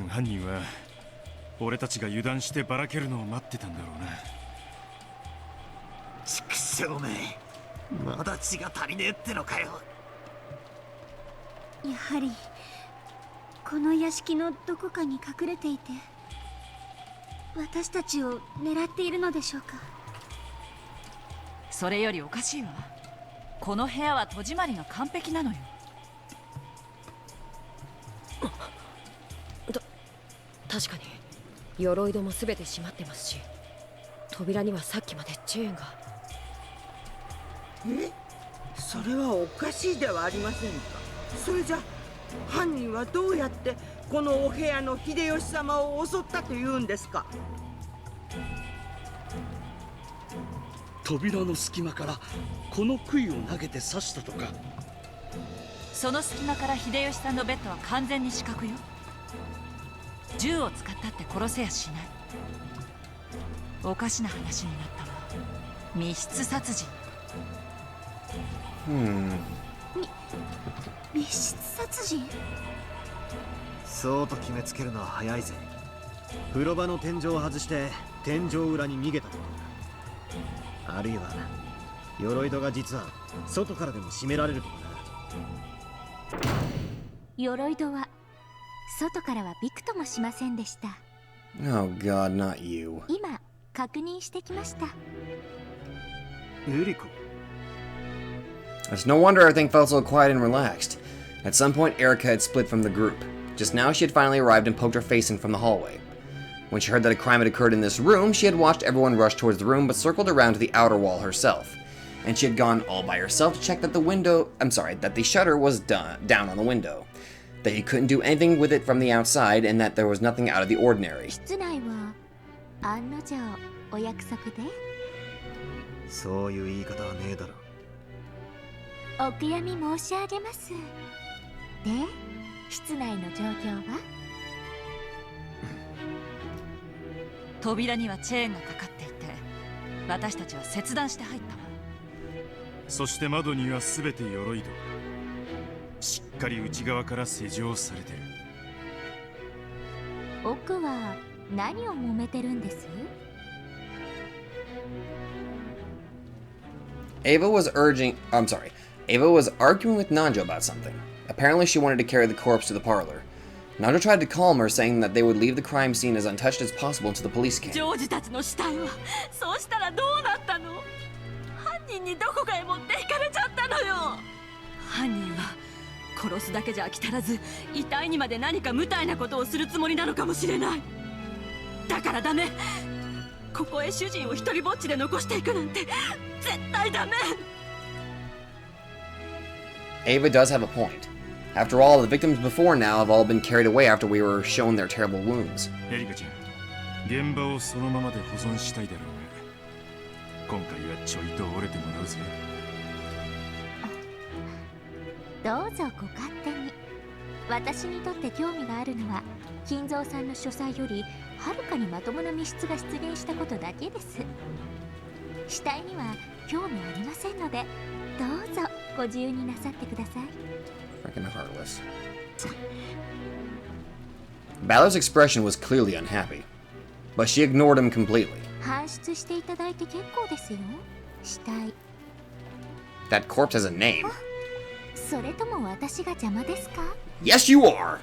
犯人は俺たちが油断してばらけるのを待ってたんだろうな。畜生め、まだ血が足りねえってのかよ。やはりこの屋敷のどこかに隠れていて私たちを狙っているのでしょうか。それよりおかしいわ。この部屋は戸締まりが完璧なのよ。確かに鎧戸も全て閉まってますし、扉にはさっきまでチェーンが。それはおかしいではありませんか。それじゃ犯人はどうやってこのお部屋の秀吉様を襲ったというんですか。扉の隙間からこの杭を投げて刺したとか。その隙間から秀吉さんのベッドは完全に死角よ。銃を使ったって殺せやしない。おかしな話になったわ。密室殺人。密室殺人？そうと決めつけるのは早いぜ。風呂場の天井を外して天井裏に逃げたとか、あるいは鎧戸が実は外からでも閉められるとかな。鎧戸は外からはびくともしませんでした。 Oh god, not you. 今確認してきました。エリコ。 It's no wonder everything felt so quiet and relaxed. At some point, Erica had split from the group. Just now, she had finally arrived and poked her face in from the hallway. When she heard that a crime had occurred in this room, she had watched everyone rush towards the room but circled around to the outer wall herself. And she had gone all by herself to check that the shutter was down on the window. That you couldn't do anything with it from the outside and that there was nothing out of the ordinary. 室内は案の定お約束で。そういう言い方はねえだろ。お悔やみ申し上げます。で、室内の状況は？扉にはチェーンがかかっていて、私たちは切断して入ったわ。そして窓には全て鎧戸、しっかり内側から施錠されてる。奥は何を揉めてるんです？ Ava was arguing with Nanjo about something. Apparently she wanted to carry the corpse to the parlor. Nanjo tried to calm her, saying that they would leave the crime scene as untouched as possible until the police came. ジョージたちの死体はそうしたらどうなったの？犯人にどこかへ持っていかれちゃったのよ。犯人は殺すだけじゃ飽き足らず、遺体にまで何か無体なことをするつもりなのかもしれない。だからダメ。ここへ主人を一人ぼっちで残していくなんて絶対ダメ。 Ava does have a point. After all, the victims before now have all been carried away after we were shown their terrible wounds. エリカちゃん、現場をそのままで保存したいだろうが、今回はちょいと折れてもらうぜ。どうぞご勝手に。私にとって興味があるのは金蔵さんの書斎よりはるかにまともな密室が出現したことだけです。死体には興味ありませんので、どうぞご自由になさってください。 Freaking heartless. Balor's expression was clearly unhappy, but she ignored him completely. 搬出していただいて結構ですよ、死体。That corpse has a name. それとも私が邪魔ですか？ Yes, you are!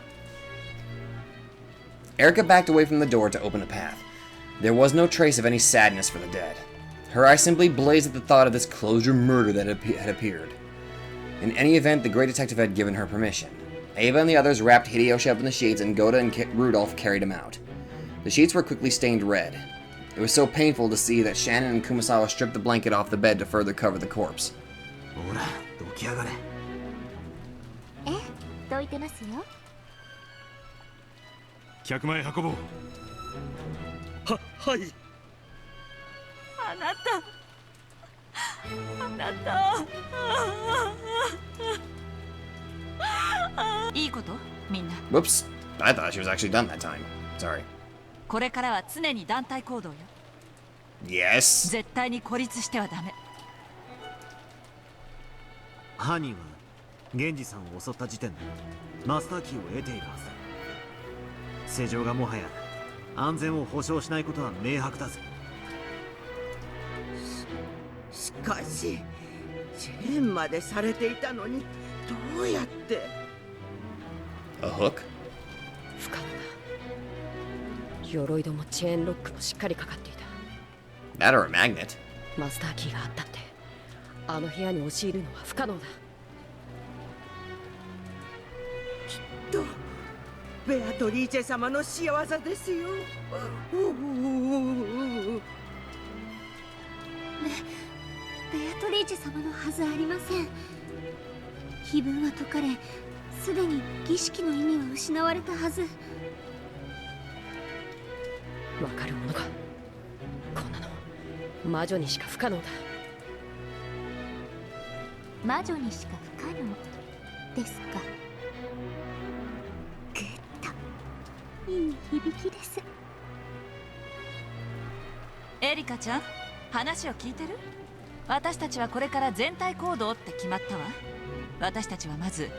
Erica backed away from the door to open a path. There was no trace of any sadness for the dead. Her eyes simply blazed at the thought of this closure murder that had appeared. In any event, the great detective had given her permission. Ava and the others wrapped Hideyoshi up in the sheets, and Goda and Rudolph carried him out. The sheets were quickly stained red. It was so painful to see that Shannon and Kumasawa stripped the blanket off the bed to further cover the corpse. ほら、どきやがれ。え、どいてますよ。客前運ぼう。はい。あなたいいことみんな。 Whoops. I thought she was actually done that time. Sorry. これからは常に団体行動よ。 Yes. 絶対に孤立してはダメ。犯人は源氏さんを襲った時点でマスターキーを得ているはずだ。施錠がもはや安全を保証しないことは明白だぜ。しかしチェーンまでされていたのにどうやって？ A hook? 不可能だ。鎧戸もチェーンロックもしっかりかかっていた。 That or a magnet. マスターキーがあったってあの部屋に押し入るのは不可能だ。とベアトリーチェ様の仕業ですよ。ベアトリーチェ様のはずありません。碑文は解かれ、すでに儀式の意味は失われたはず。わかるものか。こんなの魔女にしか不可能だ。魔女にしか不可能ですか。グッといい響きです。エリカちゃん、話を聞いてる？私たちはこれから全体行動って決まったわ。私たちはまず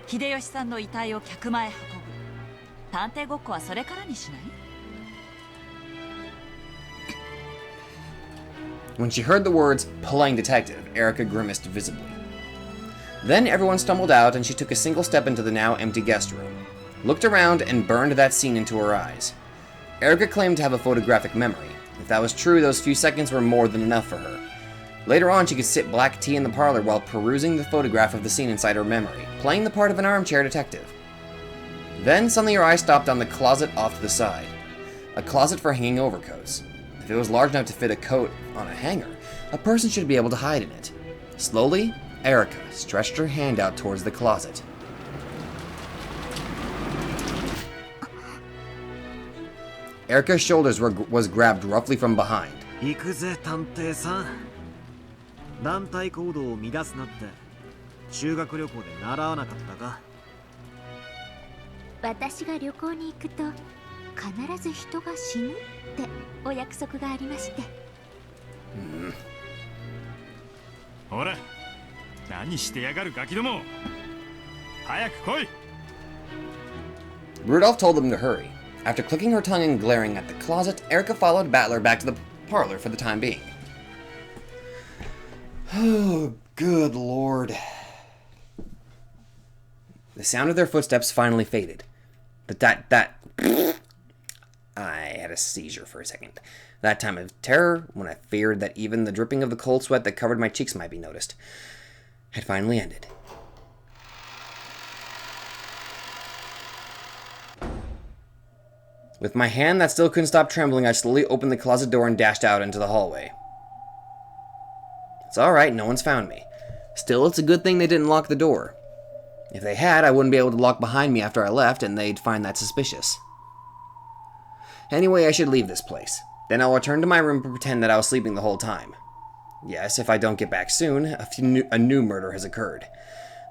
秀吉さんの遺体を客前運ぶ。探偵ごっこはそれからにしない？ When she heard the words, playing detective, Erica grimaced visibly. Then everyone stumbled out and she took a single step into the now empty guest room, looked around and burned that scene into her eyes. Erica claimed to have a photographic memory. If that was true, those few seconds were more than enough for her. Later on, she could sip black tea in the parlor while perusing the photograph of the scene inside her memory, playing the part of an armchair detective. Then suddenly her eye stopped on the closet off to the side. A closet for hanging overcoats. If it was large enough to fit a coat on a hanger, a person should be able to hide in it. Slowly, Erica stretched her hand out towards the closet. Erica's shoulders was grabbed roughly from behind. 行くぜ探偵さん。団体行動を乱すなって修学旅行で習わなかったか？私が旅行に行くと必ず人が死ぬってお約束がありまして。ほら、何してやがるガキども、早く来い。 Rudolph told them to hurry. After clicking her tongue and glaring at the closet, Erica followed Battler back to the parlor for the time being. Oh, good lord. The sound of their footsteps finally faded. But that I had a seizure for a second. That time of terror, when I feared that even the dripping of the cold sweat that covered my cheeks might be noticed, had finally ended. With my hand that still couldn't stop trembling, I slowly opened the closet door and dashed out into the hallway. It's alright, no one's found me. Still, it's a good thing they didn't lock the door. If they had, I wouldn't be able to lock behind me after I left, and they'd find that suspicious. Anyway, I should leave this place. Then I'll return to my room and pretend that I was sleeping the whole time. Yes, if I don't get back soon, a new murder has occurred.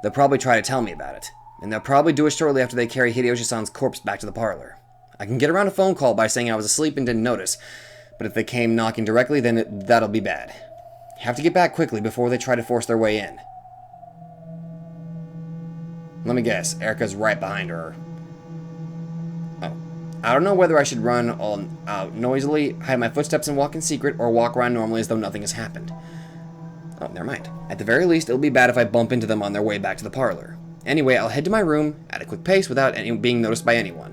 They'll probably try to tell me about it, and they'll probably do it shortly after they carry Hideyoshi-san's corpse back to the parlor. I can get around a phone call by saying I was asleep and didn't notice, but if they came knocking directly, then that'll be bad. Have to get back quickly before they try to force their way in. Let me guess, Erica's right behind her. Oh. I don't know whether I should run all out noisily, hide my footsteps and walk in secret, or walk around normally as though nothing has happened. Oh, never mind. At the very least, it'll be bad if I bump into them on their way back to the parlor. Anyway, I'll head to my room at a quick pace without being noticed by anyone.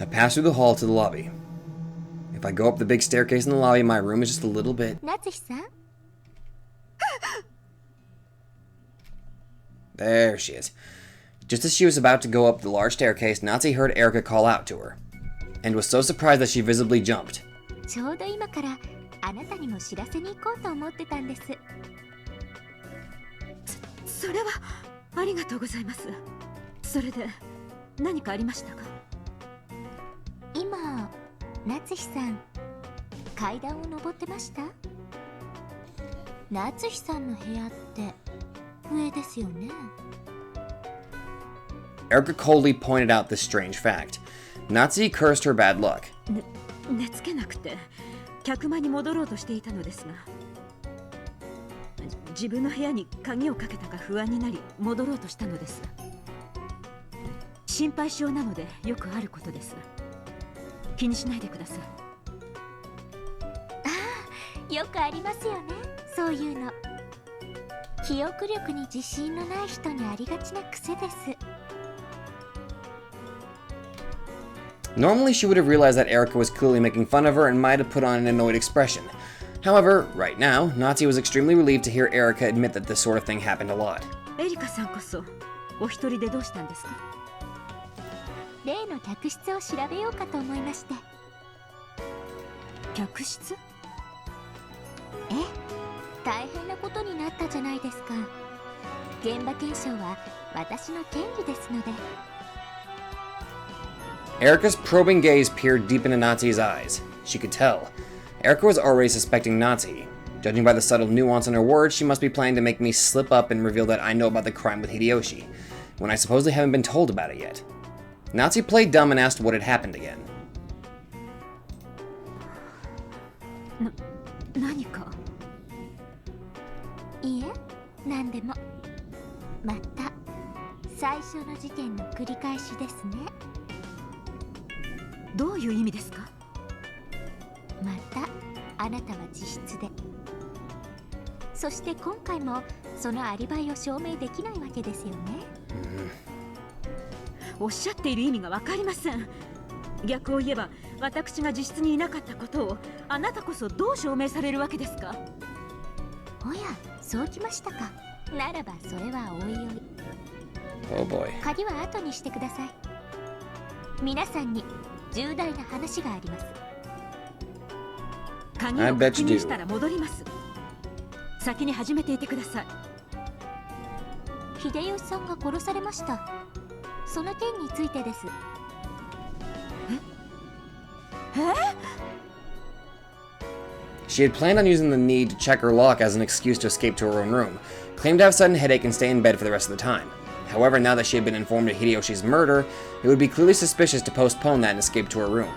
I pass through the hall to the lobby. If I go up the big staircase in the lobby, my room is just a little bit... Natsushi-san? There she is. Just as she was about to go up the large staircase, Natsuki heard Erica call out to her, and was so surprised that she visibly jumped. ちょうど今からあなたにも知らせに行こうと思ってたんです。それはありがとうございます。それで何かありましたか？今、夏日さん、階段を登ってました？夏日さんの部屋って上ですよね。Erica coldly pointed out this strange fact. Natsuki cursed her bad luck. 寝つけなくて客間に戻ろうとしていたのですが、自分の部屋に鍵をかけたか不安になり戻ろうとしたのです。心配性なのでよくあることです。気にしないでください。ああ、よくありますよね、そういうの。記憶力に自信のない人にありがちな癖です。Normally, she would have realized that Erica was clearly making fun of her and might have put on an annoyed expression. However, right now, Natsuki was extremely relieved to hear Erica admit that this sort of thing happened a lot. エリカさんこそお一人でどうしたんですか？例の客室を調べようかと思いまして。客室？ええ、大変なことになったじゃないですか。現場検証は私の権利ですので。Erica's probing gaze peered deep into Natsuki's eyes. She could tell. Erica was already suspecting Natsuki. Judging by the subtle nuance in her words, she must be planning to make me slip up and reveal that I know about the crime with Hideyoshi, when I supposedly haven't been told about it yet. Natsuki played dumb and asked what had happened again. 何か？いいえ、何でも。また最初の事件の繰り返しですね。どういう意味ですか？またあなたは自室で。そして今回もそのアリバイを証明できないわけですよね。おっしゃっている意味がわかりません。逆を言えば私が自室にいなかったことをあなたこそどう証明されるわけですか？おや、そうきましたか。ならばそれはおいおい。Oh boy. 鍵は後にしてください。皆さんに重大な話があります。鍵を確認したら戻ります。先に始めていてください。秀吉さんが殺されました。その件についてです。She had planned on using the need to check her lock as an excuse to escape to her own room, claimed to have a sudden headache and stay in bed for the rest of the time. However, now that she had been informed of Hideyoshi's murder, it would be clearly suspicious to postpone that and escape to her room.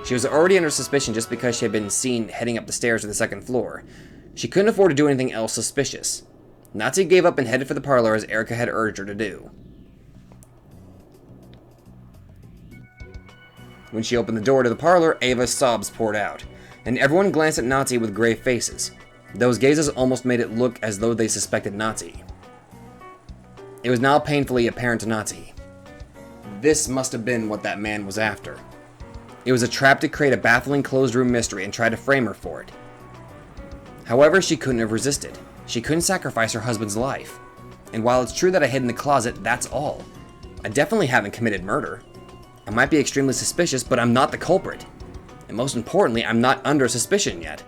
She was already under suspicion just because she had been seen heading up the stairs to the second floor. She couldn't afford to do anything else suspicious. Natsu gave up and headed for the parlor as Erika had urged her to do. When she opened the door to the parlor, Ava's sobs poured out, and everyone glanced at Natsu with grave faces. Those gazes almost made it look as though they suspected Natsu. It was now painfully apparent to Natsu. This must have been what that man was after. It was a trap to create a baffling closed-room mystery and try to frame her for it. However, she couldn't have resisted. She couldn't sacrifice her husband's life. And while it's true that I hid in the closet, that's all. I definitely haven't committed murder. I might be extremely suspicious, but I'm not the culprit. And most importantly, I'm not under suspicion yet.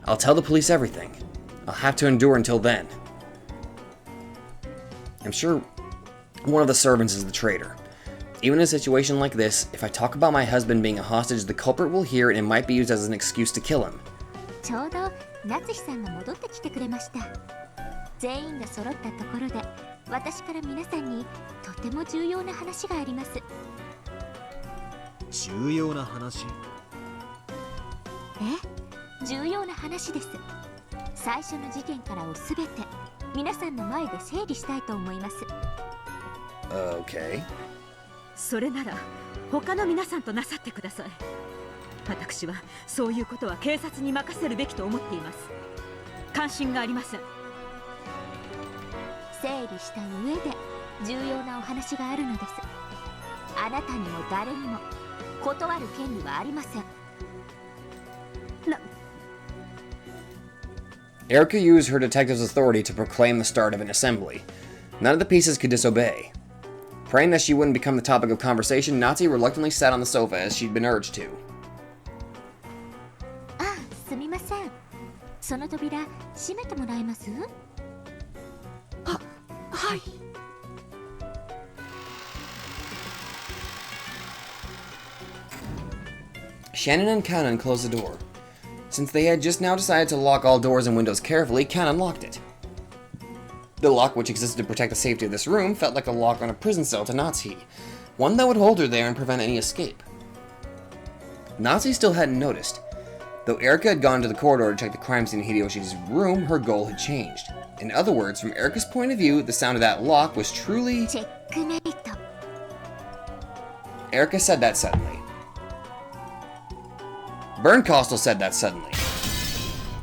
I'll tell the police everything. I'll have to endure until then. I'm sure one of the servants is the traitor. Even in a situation like this, if I talk about my husband being a hostage, the culprit will hear it and might be used as an excuse to kill him. ちょうど夏日さんが戻ってきてくれました。全員が揃ったところで、私から皆さんにとても重要な話があります。重要な話？重要な話です。最初の事件からをすべて皆さんの前で整理したいと思います。Okay. それなら他の皆さんとなさってください。私はそういうことは警察に任せるべきと思っています。関心がありません。整理した上で重要なお話があるのです。あなたにも誰にも断る権利はありません。Erika used her detective's authority to proclaim the start of an assembly. None of the pieces could disobey. Praying that she wouldn't become the topic of conversation, Natsu reluctantly sat on the sofa as she'd been urged to. すみません。その扉閉めてもらえます？はい。Shannon and Kanan closed the door. Since they had just now decided to lock all doors and windows carefully, Kanan locked it. The lock, which existed to protect the safety of this room, felt like a lock on a prison cell to Natsuhi, one that would hold her there and prevent any escape. Natsuhi still hadn't noticed. Though Erika had gone to the corridor to check the crime scene in Hideyoshi's room, her goal had changed. In other words, from Erika's point of view, the sound of that lock was truly... Checkmate. Erika said that suddenly. Bernkostel said that suddenly.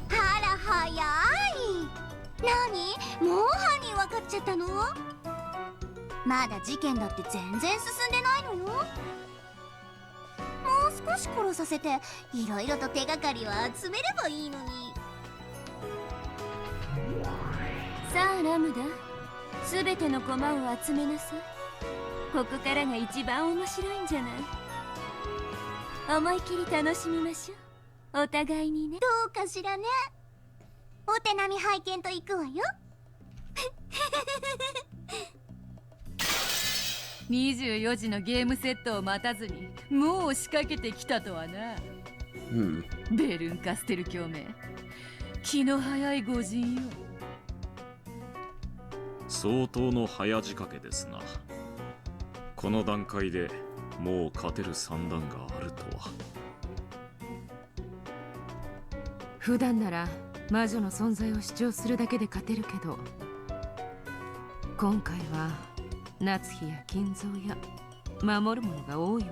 あら早い。何？もう犯人分かっちゃったの？まだ事件だって全然進んでないのよ。もう少し殺させていろいろと手がかりを集めればいいのに。さあラムダ、すべての駒を集めなさい。ここからが一番面白いんじゃない。思い切り楽しみましょう。お互いにね。どうかしらね。お手並み拝見と行くわよ。24時のゲームセットを待たずにもう仕掛けてきたとはな。ベルンカステル教名、気の早い御人よ。相当の早仕掛けですな。この段階でもう勝てる算段があるとは。普段なら魔女の存在を主張するだけで勝てるけど、今回は夏日や金蔵や守るものが多いわ。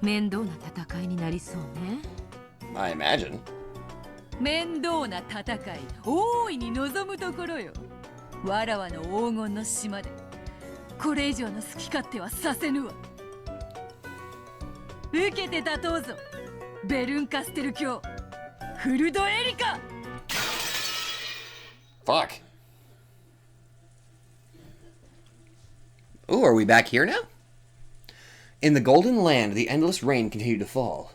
面倒な戦いになりそうね。I imagine. 面倒な戦い、大いに望むところよ。わらわの黄金の島でこれ以上の好き勝手はさせぬわ。受けて立とうぞ、ベルンカステル教フルドエリカ。 Fuck. Ooh, are we back here now? In the Golden Land, the endless rain continued to fall.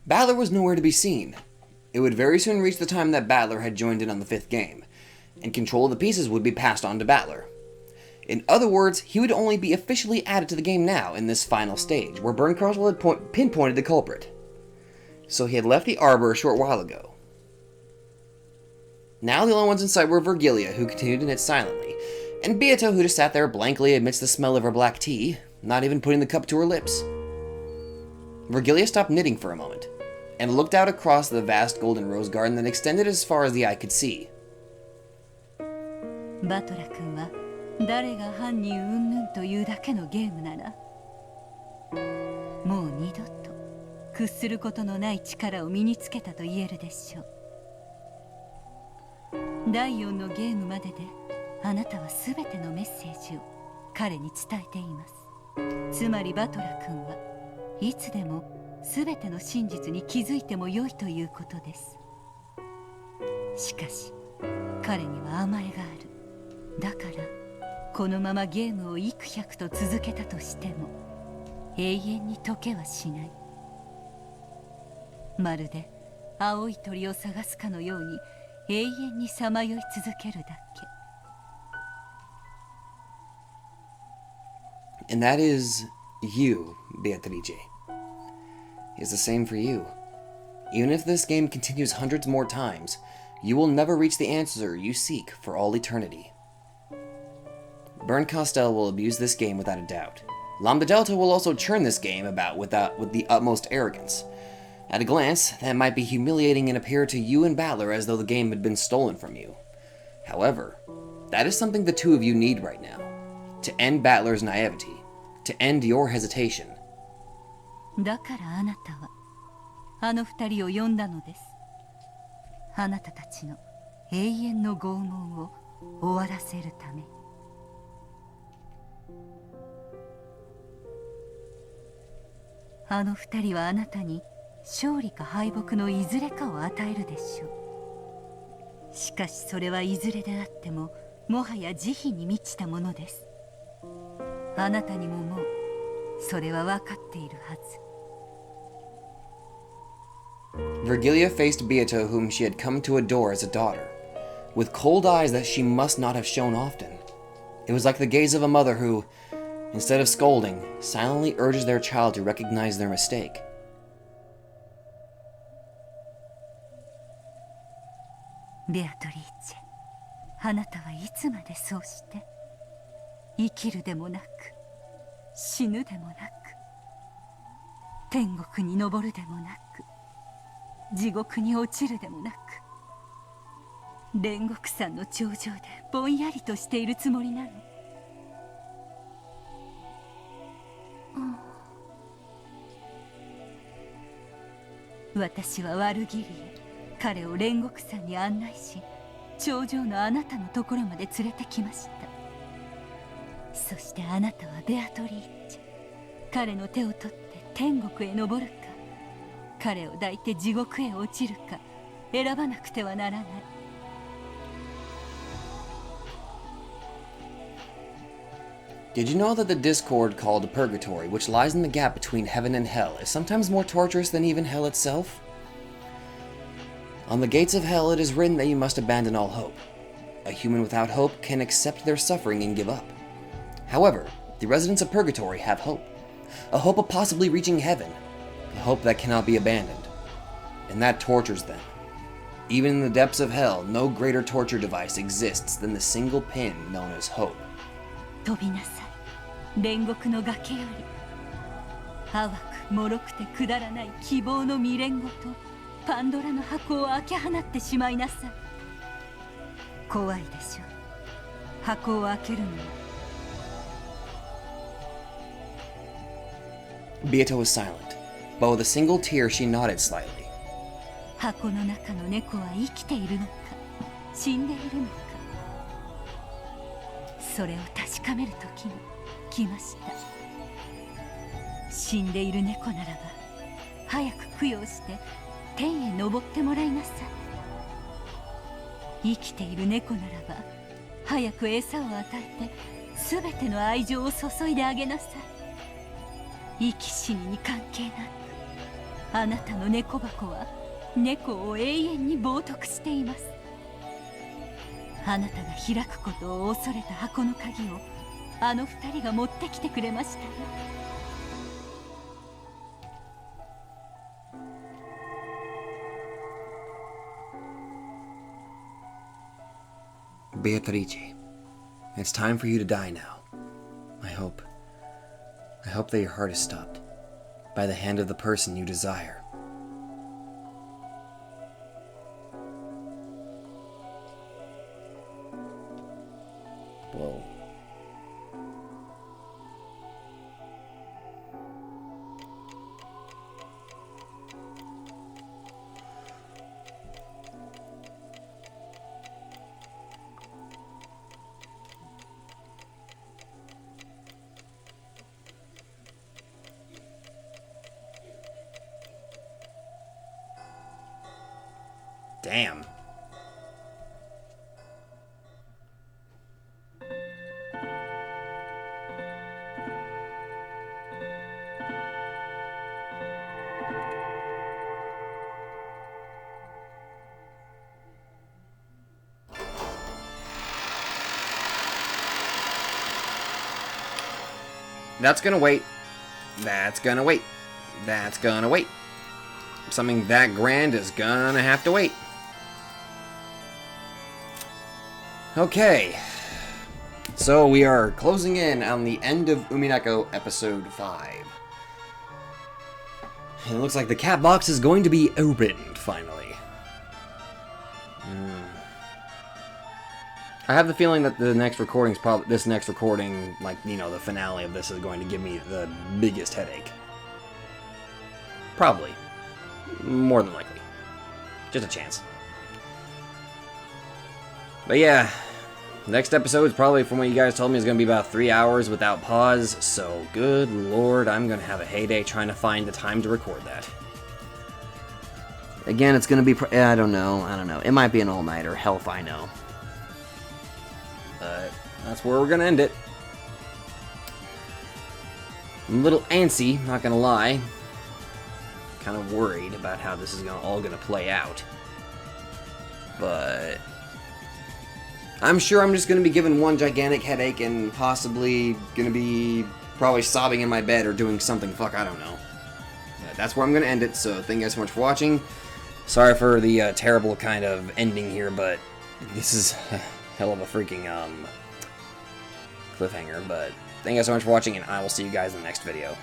Battler was nowhere to be seen. It would very soon reach the time that Battler had joined in on the 5th game, and control of the pieces would be passed on to Battler. In other words, he would only be officially added to the game now in this final stage, where Berncastle had pinpointed the culprit. So he had left the arbor a short while ago. Now the only ones in sight were Virgilia, who continued to knit silently, and Beato, who just sat there blankly amidst the smell of her black tea, not even putting the cup to her lips. Virgilia stopped knitting for a moment, and looked out across the vast golden rose garden that extended as far as the eye could see. バトラ君は誰が犯人云々というだけのゲームならもう二度と屈することのない力を身につけたと言えるでしょう。第4のゲームまでであなたは全てのメッセージを彼に伝えています。つまりバトラ君はいつでも全ての真実に気づいても良いということです。しかし彼には甘えがある。だからこのままゲームを幾百と続けたとしても永遠に解けはしない。まるで青い鳥を探すかのように永遠にさまよい続けるだけ。 And that is you, Beatrice. It's the same for you. Even if this game continues hundreds more times, you will never reach the answer you seek for all eternity. Berncastel will abuse this game without a doubt. Lambda Delta will also churn this game about with the utmost arrogance. At a glance, that might be humiliating and appear to you and Battler as though the game had been stolen from you. However, that is something the two of you need right now. To end Battler's naivety. To end your hesitation. だからあなたはあの二人を呼んだのです。あなたたちの永遠の拷問を終わらせるため。あの二人はあなたに勝利か敗北のいずれかを与えるでしょう。しかしそれはいずれであってももはや慈悲に満ちたものです。あなたにももうそれは分かっているはず。Virgilia faced Beato, whom she had come to adore as a daughter, with cold eyes that she must not have shown often. It was like the gaze of a mother who, instead of scolding, silently urges their child to recognize their mistake. ベアトリーチェ、あなたはいつまでそうして生きるでもなく死ぬでもなく天国に昇るでもなく地獄に落ちるでもなく煉獄山の頂上でぼんやりとしているつもりなの。私は悪気りへ彼を煉獄山に案内し頂上のあなたのところまで連れてきました。そしてあなたはベアトリーチェ、彼の手を取って天国へ昇るか彼を抱いて地獄へ落ちるか選ばなくてはならない。Did you know that the discord called Purgatory, which lies in the gap between heaven and hell, is sometimes more torturous than even hell itself? On the gates of hell it is written that you must abandon all hope. A human without hope can accept their suffering and give up. However, the residents of Purgatory have hope. A hope of possibly reaching heaven. A hope that cannot be abandoned. And that tortures them. Even in the depths of hell, no greater torture device exists than the single pin known as hope. 飛びなさい、煉獄の崖より。淡く脆くてくだらない希望の未練ごとパンドラの箱を開け放ってしまいなさい。怖いでしょう、箱を開けるのは。Beato was silent, but with a single tear she nodded slightly. 箱の中の猫は生きているのか死んでいるのか、それを確かめる時に来ました。死んでいる猫ならば早く供養して天へ昇ってもらいなさい。生きている猫ならば早く餌を与えて全ての愛情を注いであげなさい。生き死にに関係なくあなたの猫箱は猫を永遠に冒涜しています。あなたが開くことを恐れた箱の鍵をあの二人が持ってきてくれましたよ。Beatrice, it's time for you to die now. I hope that your heart is stopped by the hand of the person you desire. Whoa. Damn. That's gonna wait. That's gonna wait. That's gonna wait. Something that grand is gonna have to wait. Okay. So we are closing in on the end of Umineko episode 5. And it looks like the cat box is going to be opened, finally. I have the feeling that the next recording's probably, this next recording, like, you know, the finale of this is going to give me the biggest headache. Probably. More than likely. Just a chance. But yeah, next episode is probably, from what you guys told me, is going to be about 3 hours without pause, so good lord, I'm going to have a heyday trying to find the time to record that. Again, it's going to be, I don't know. It might be an all-nighter, hell if I know. But that's where we're going to end it. I'm a little antsy, not going to lie. Kind of worried about how this is all going to play out. But I'm sure I'm just going to be given one gigantic headache and possibly going to be probably sobbing in my bed or doing something. Fuck, I don't know. But that's where I'm going to end it, so thank you guys so much for watching. Sorry for the terrible kind of ending here, but this is a hell of a freaking cliffhanger. But thank you guys so much for watching, and I will see you guys in the next video.